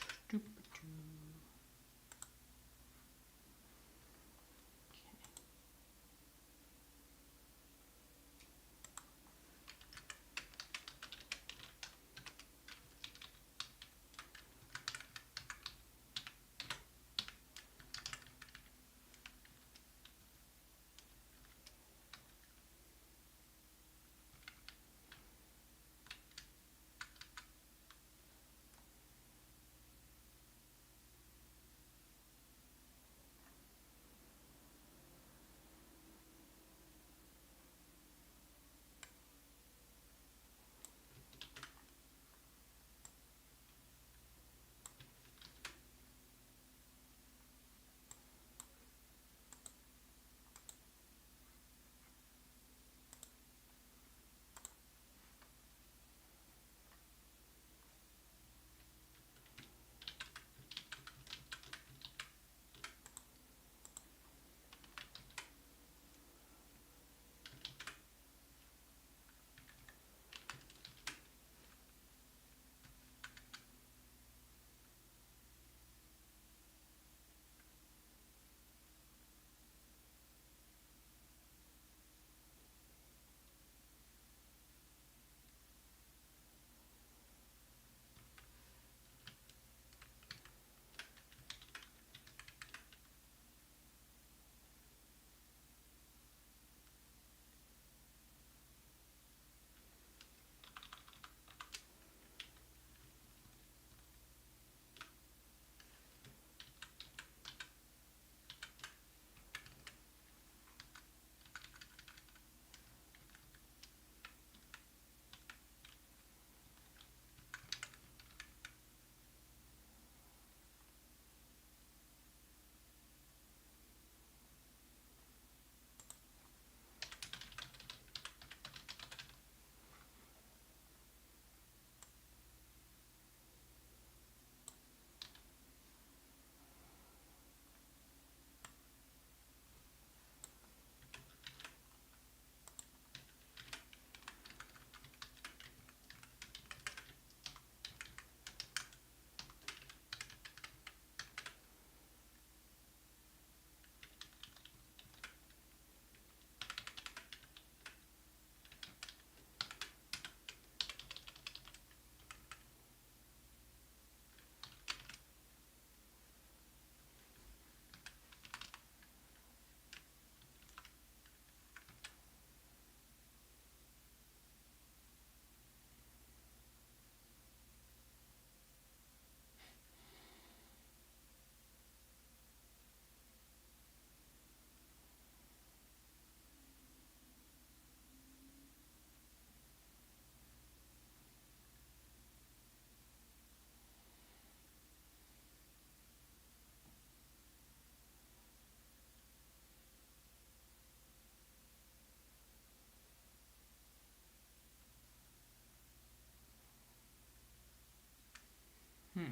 Okay.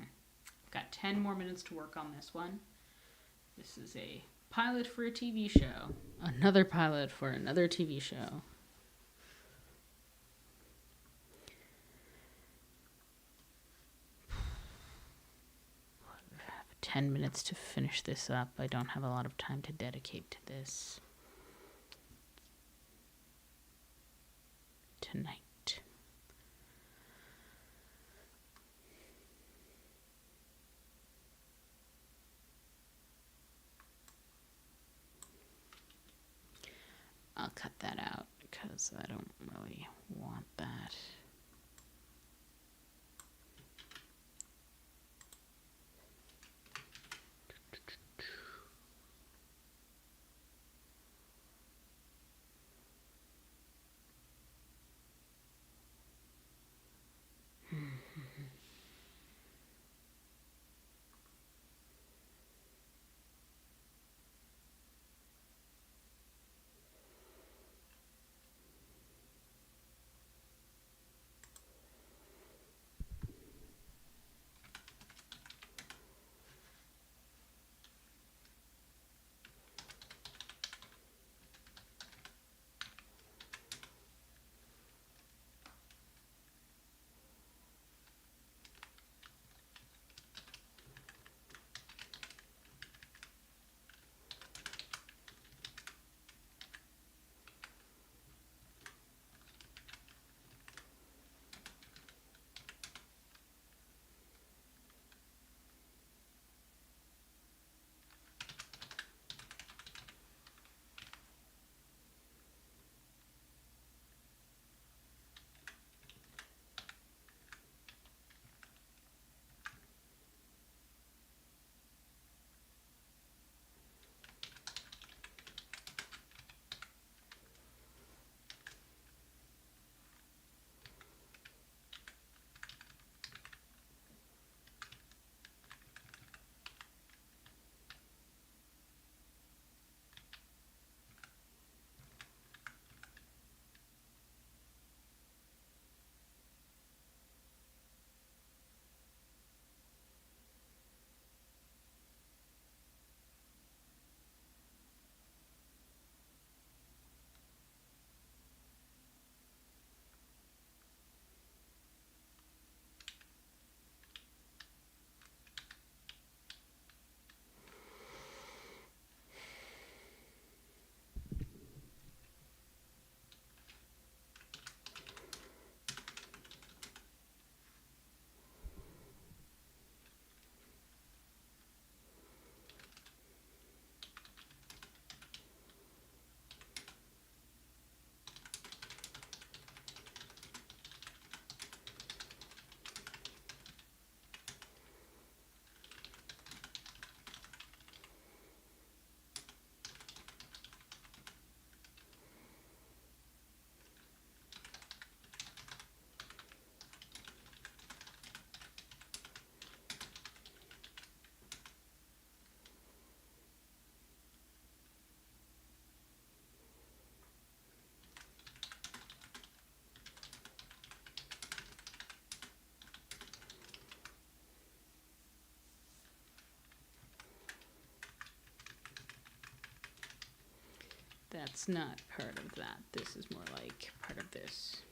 Got 10 more minutes to work on this one. This is a pilot for a TV show. Another pilot for another TV show. 10 minutes to finish this up. I don't have a lot of time to dedicate to this tonight. I'll cut that out because I don't really want that. That's not part of that. This is more like part of this.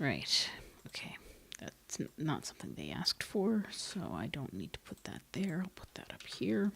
Right. Okay. That's not something they asked for, so I don't need to put that there. I'll put that up here.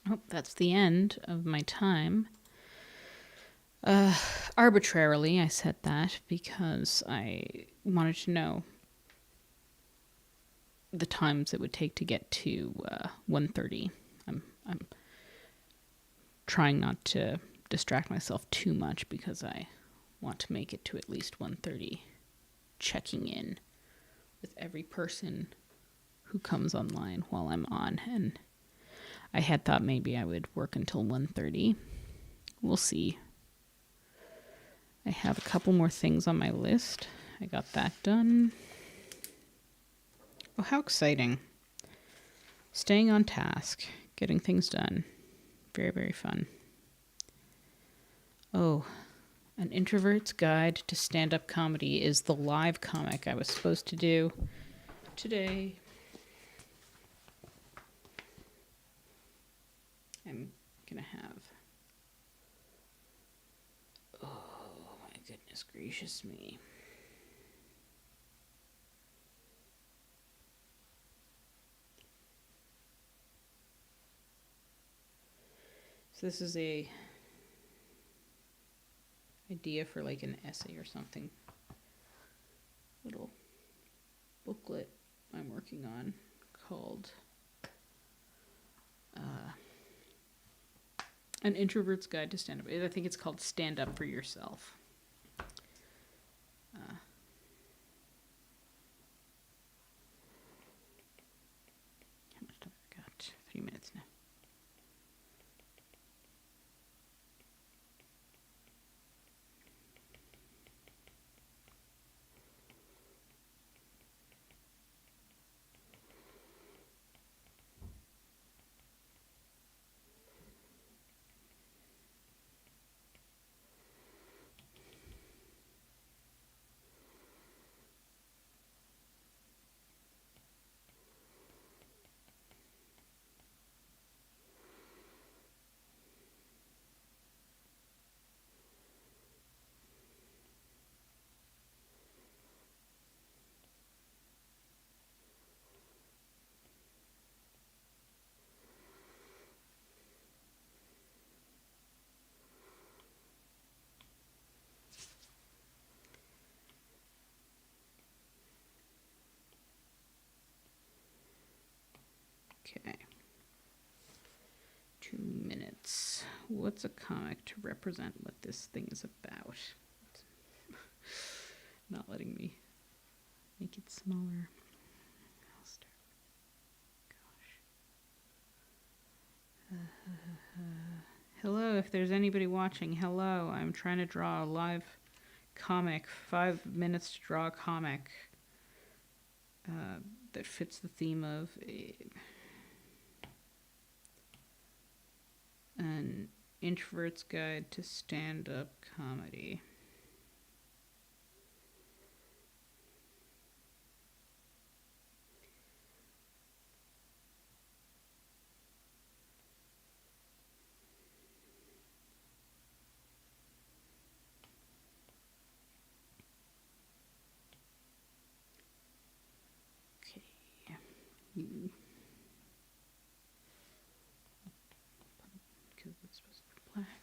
Oh, that's the end of my time. Arbitrarily, I said that because I wanted to know the times it would take to get to 1:30. I'm trying not to distract myself too much because I want to make it to at least 1:30, checking in with every person who comes online while I'm on. And I had thought maybe I would work until 1:30. We'll see. I have a couple more things on my list. I got that done. Oh, how exciting. Staying on task, getting things done. Very, very fun. Oh, An Introvert's Guide to Stand-Up Comedy is the live comic I was supposed to do today. I'm going to have... Oh, my goodness gracious me. So this is a idea for like an essay or something. Little booklet I'm working on called An Introvert's Guide to Stand-Up. I think it's called Stand Up for Yourself. How much time have I got? 3 minutes now. Okay. 2 minutes. What's a comic to represent what this thing is about? Not letting me make it smaller. I'll start. Gosh. Hello, if there's anybody watching, hello. I'm trying to draw a live comic, 5 minutes to draw a comic that fits the theme of An Introvert's Guide to Stand-Up Comedy. Okay. Because it's supposed to be black.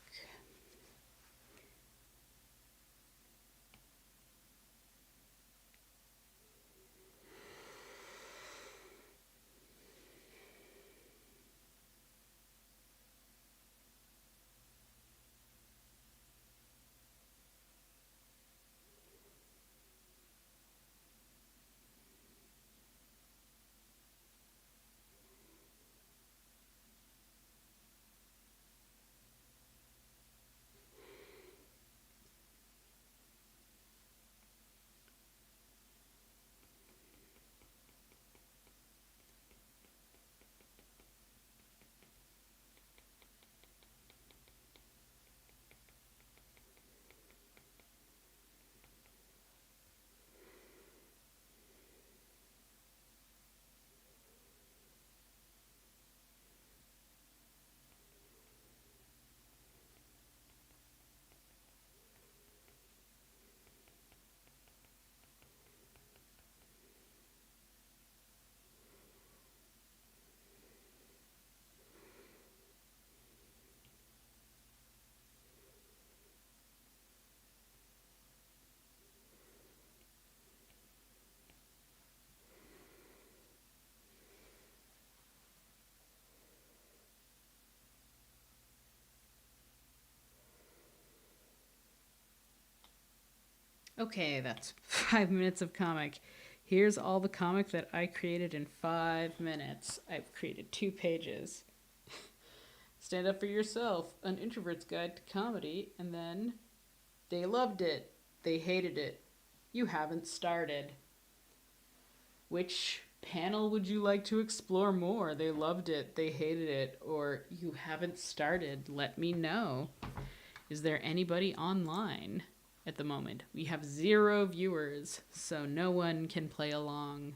Okay, that's 5 minutes of comic. Here's all the comic that I created in 5 minutes. I've created 2 pages. Stand Up for Yourself, An Introvert's Guide to Comedy, and then They loved it. They hated it. You haven't started. Which panel would you like to explore more? They loved it. They hated it. Or you haven't started. Let me know. Is there anybody online at the moment? We have 0 viewers, so no one can play along.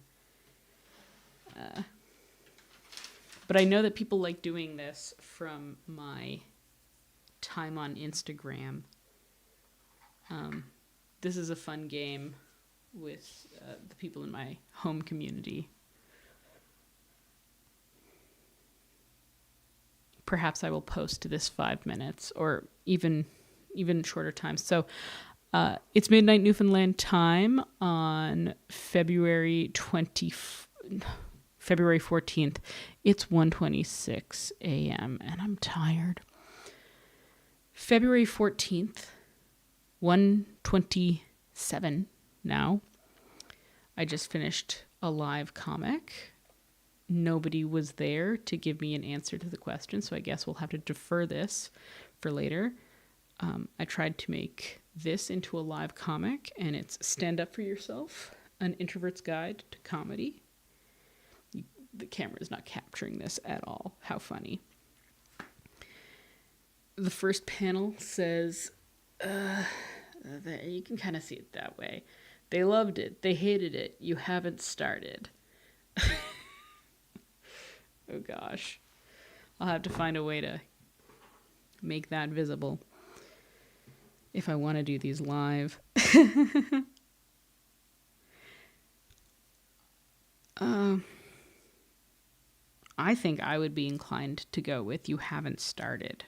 But I know that people like doing this from my time on Instagram. This is a fun game with the people in my home community. Perhaps I will post this 5 minutes or even shorter time. So it's midnight Newfoundland time on February 14th. It's 1:26 a.m. and I'm tired. February 14th, 1:27 now. I just finished a live comic. Nobody was there to give me an answer to the question, so I guess we'll have to defer this for later. I tried to make this into a live comic, and it's Stand Up For Yourself, an Introvert's Guide to Comedy. The camera is not capturing this at all. How funny. The first panel says, you can kind of see it that way. They loved it. They hated it. You haven't started. Oh gosh. I'll have to find a way to make that visible if I want to do these live. I think I would be inclined to go with you haven't started.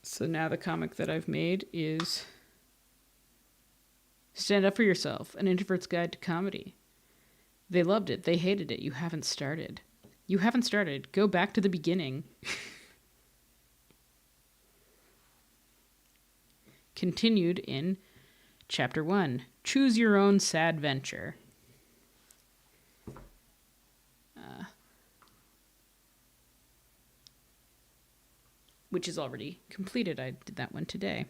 So now the comic that I've made is Stand Up For Yourself, an Introvert's Guide to Comedy. They loved it. They hated it. You haven't started. You haven't started. Go back to the beginning. Continued in Chapter 1. Choose your own sad venture. Which is already completed. I did that one today.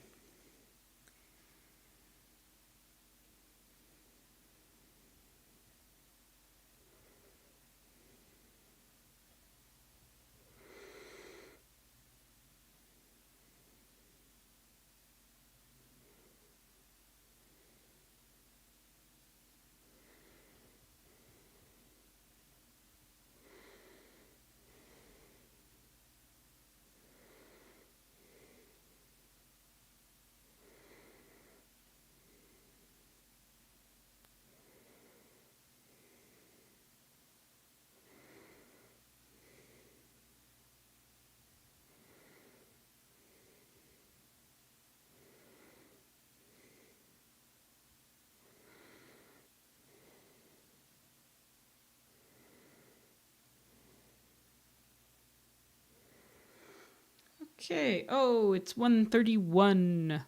Okay. Oh, it's 1:31.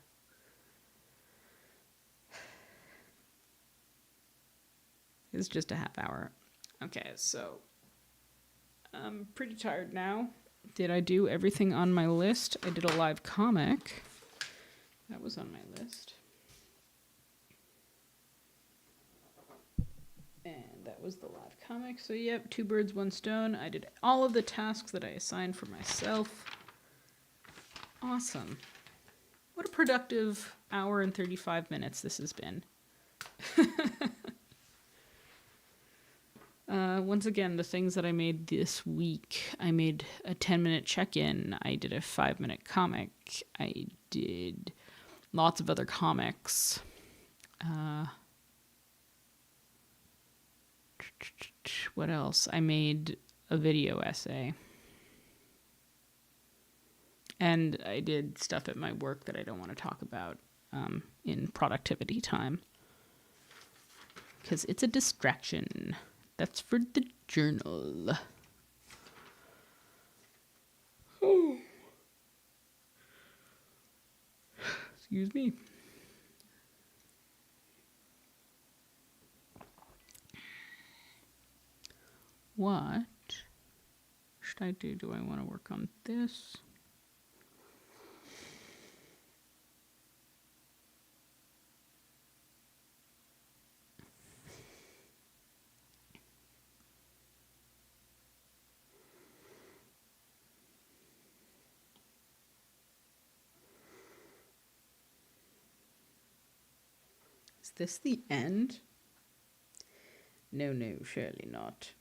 It's just a half hour. Okay, so I'm pretty tired now. Did I do everything on my list? I did a live comic. That was on my list. And that was the live comic. So, yep, 2 birds, 1 stone. I did all of the tasks that I assigned for myself. Awesome. What a productive hour and 35 minutes this has been. Once again, the things that I made this week, I made a 10-minute check-in. I did a 5-minute comic. I did lots of other comics. What else? I made a video essay. And I did stuff at my work that I don't want to talk about in productivity time. Because it's a distraction. That's for the journal. Oh. Excuse me. What should I do? Do I want to work on this? Is this the end? No, surely not.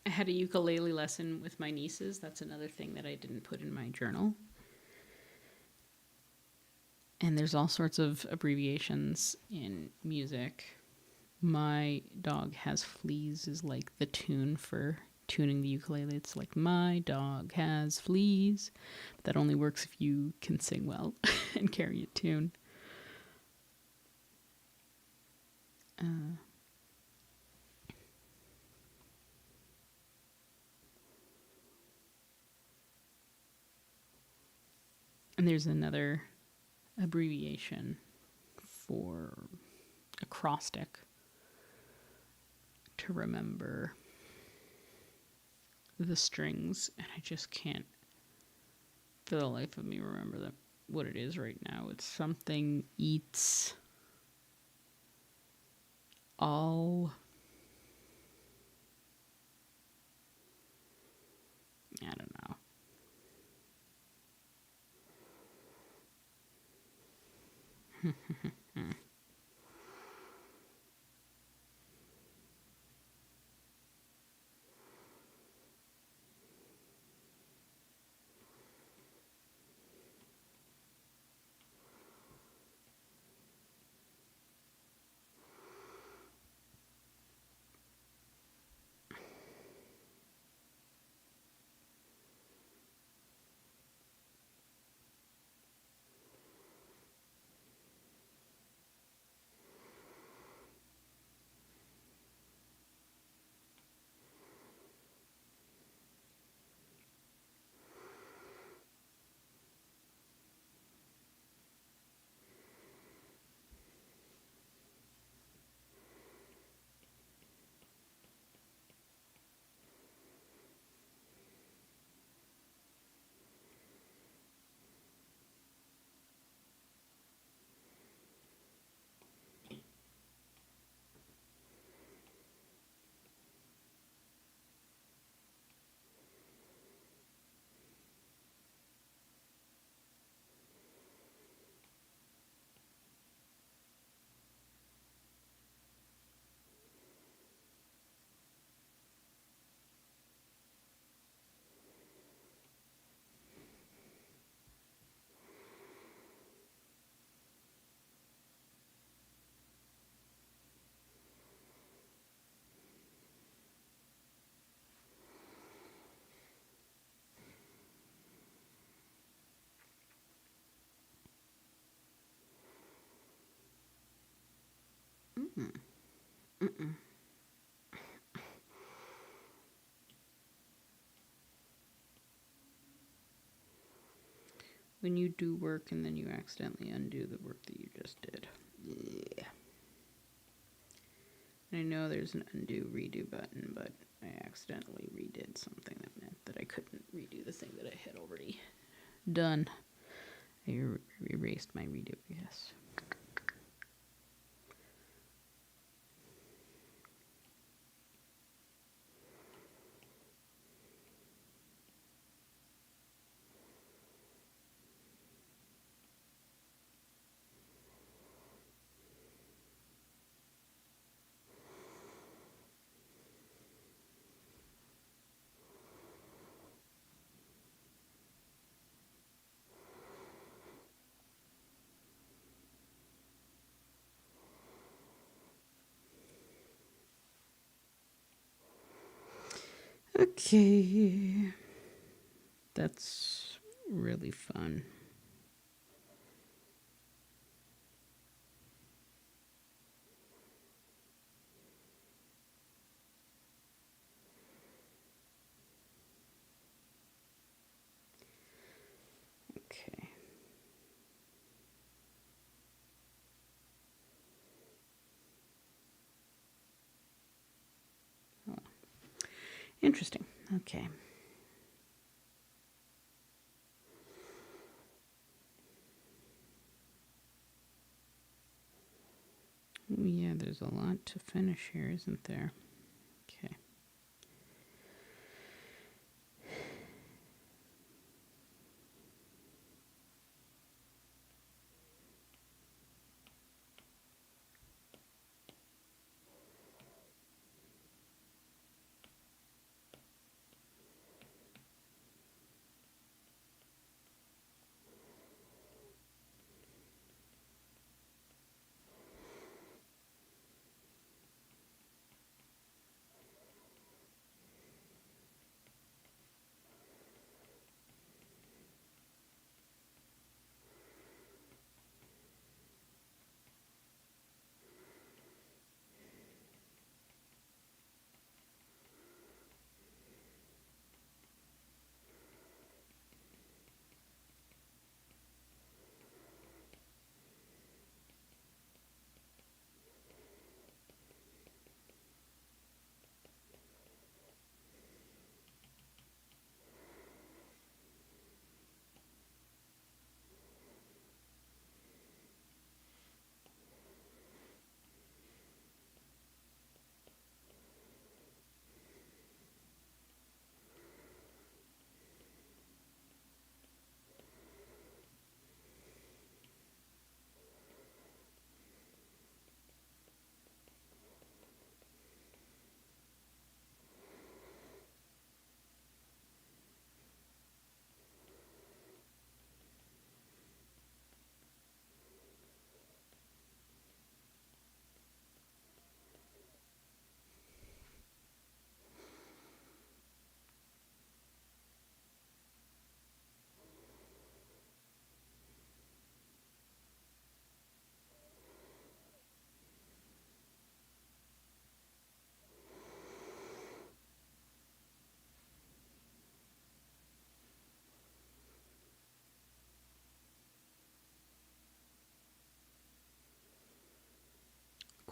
I had a ukulele lesson with my nieces. That's another thing that I didn't put in my journal. And there's all sorts of abbreviations in music. My dog has fleas is like the tune for tuning the ukulele. It's like, my dog has fleas. But that only works if you can sing well and carry a tune. And there's another abbreviation for acrostic to remember the strings, and I just can't for the life of me remember what it is right now. It's something eats all. I don't know. When you do work and then you accidentally undo the work that you just did. Yeah. I know there's an undo redo button, but I accidentally redid something that meant that I couldn't redo the thing that I had already done. I erased my redo, I guess. Okay. That's really fun. Okay. Oh. Interesting. Okay. Yeah, there's a lot to finish here, isn't there? Okay.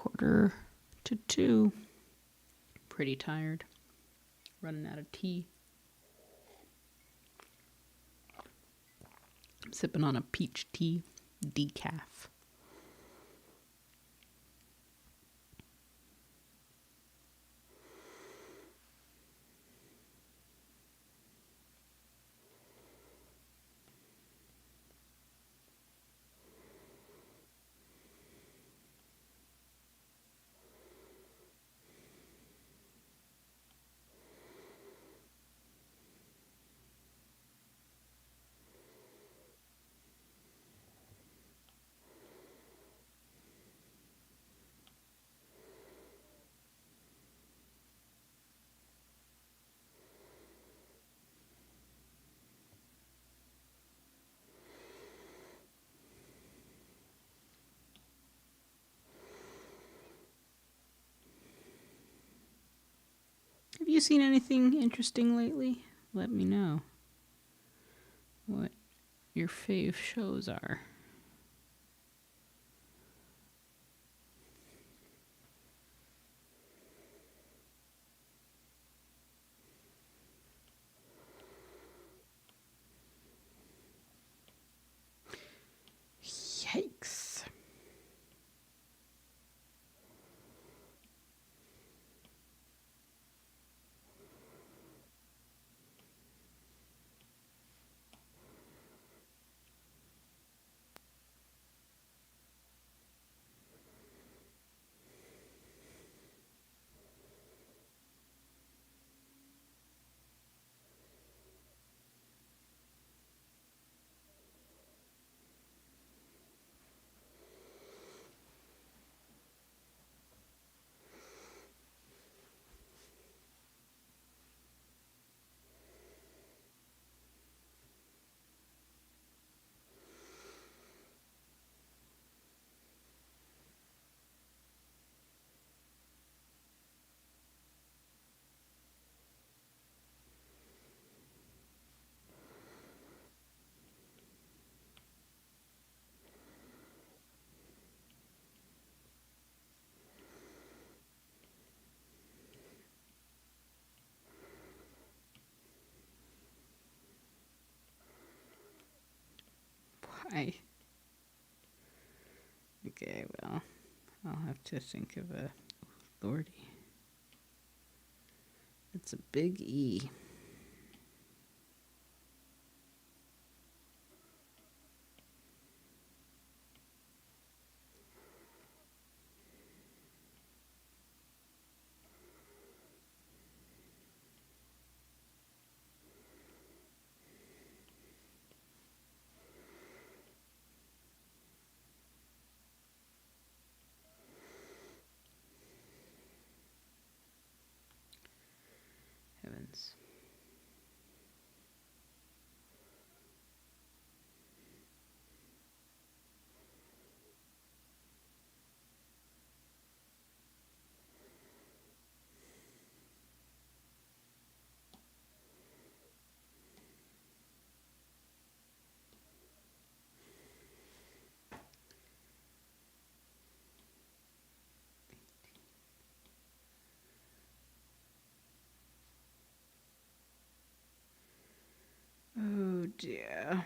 1:45. Pretty tired. Running out of tea. I'm sipping on a peach tea decaf. Have you seen anything interesting lately? Let me know what your fave shows are. Yikes. Why? Okay, well, I'll have to think of a... Lordy. It's a big E. Heavens. Oh dear.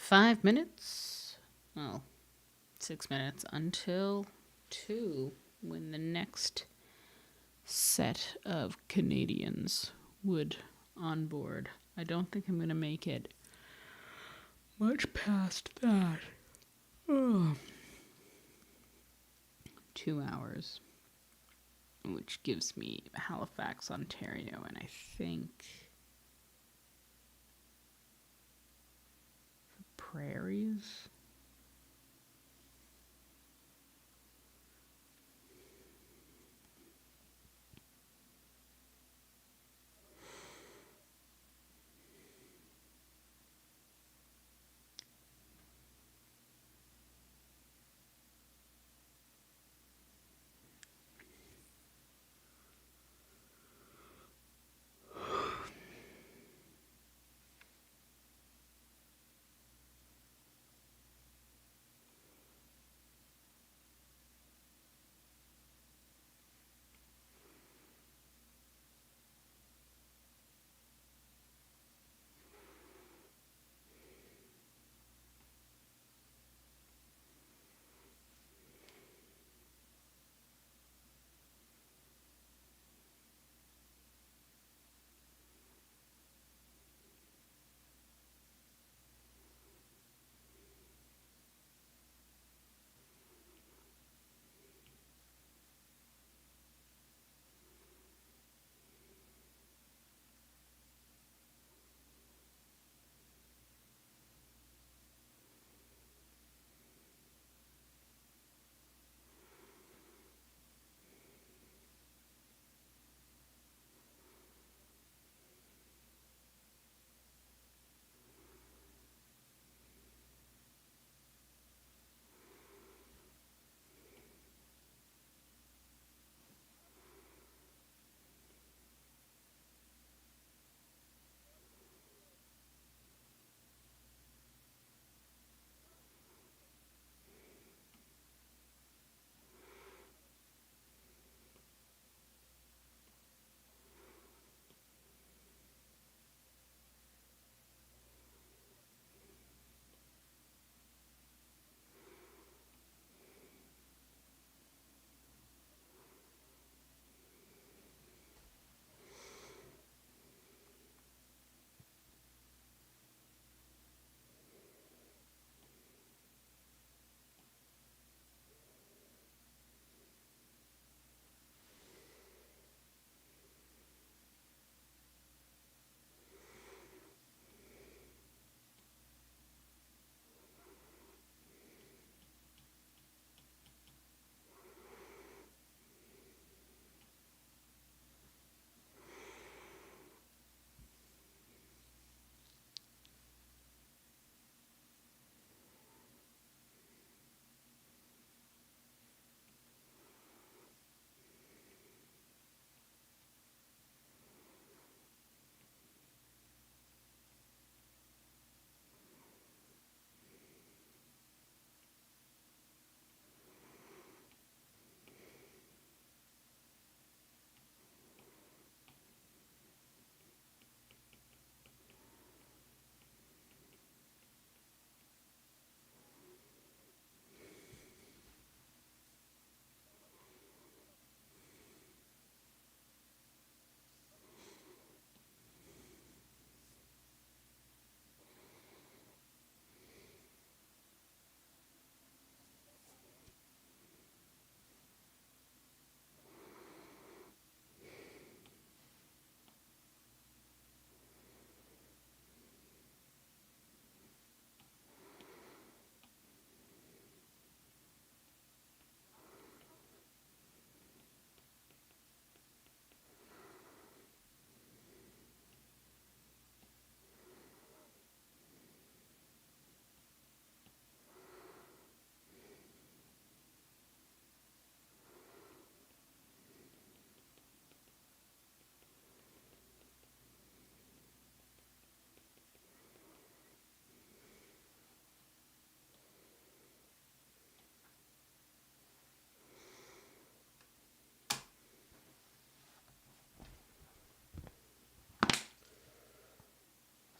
5 minutes. Well, 6 minutes until 2 when the next set of Canadians would onboard. I don't think I'm going to make it much past that. Oh. 2 hours, which gives me Halifax, Ontario, and I think the prairies.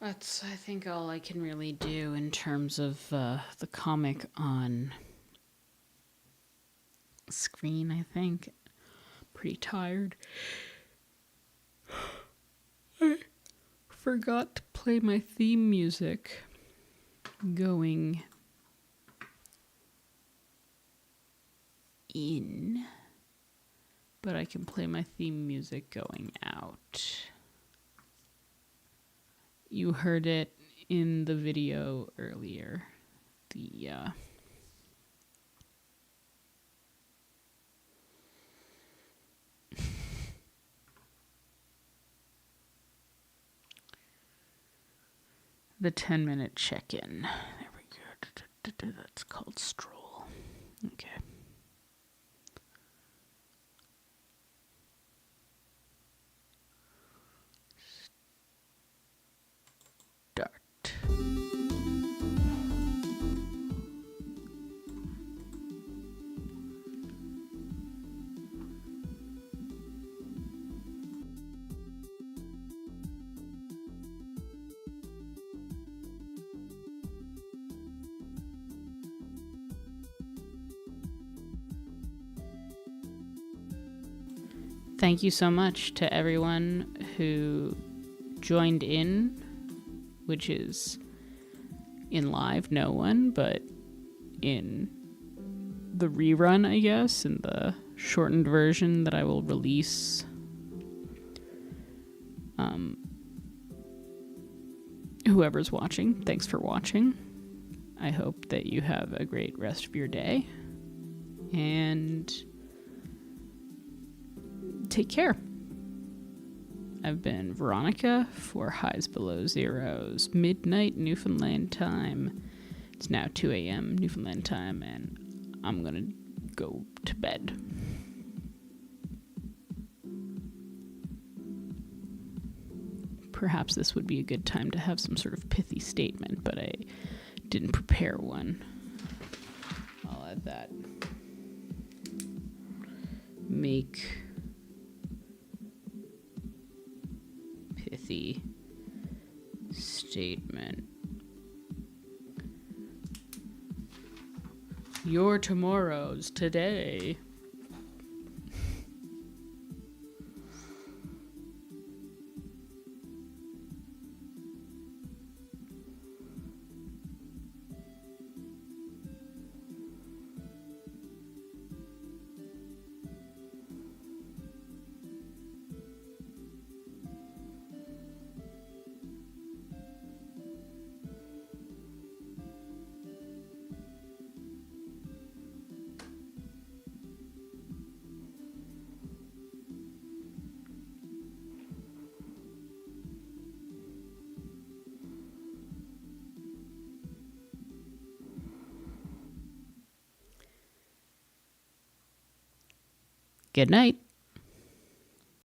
That's, I think, all I can really do in terms of the comic on screen, I think. Pretty tired. I forgot to play my theme music going in, but I can play my theme music going out. You heard it in the video earlier. The 10-minute check-in. There we go. That's called Stroll. Okay. Start. Thank you so much to everyone who joined in, which is in live, no one, but in the rerun, I guess, in the shortened version that I will release. Whoever's watching, thanks for watching. I hope that you have a great rest of your day. And take care. I've been Veronica for Highs Below Zeros, midnight Newfoundland time. It's now 2 a.m. Newfoundland time, and I'm gonna go to bed. Perhaps this would be a good time to have some sort of pithy statement, but I didn't prepare one. I'll add that. Make pithy statement. Your tomorrow's today. Good night.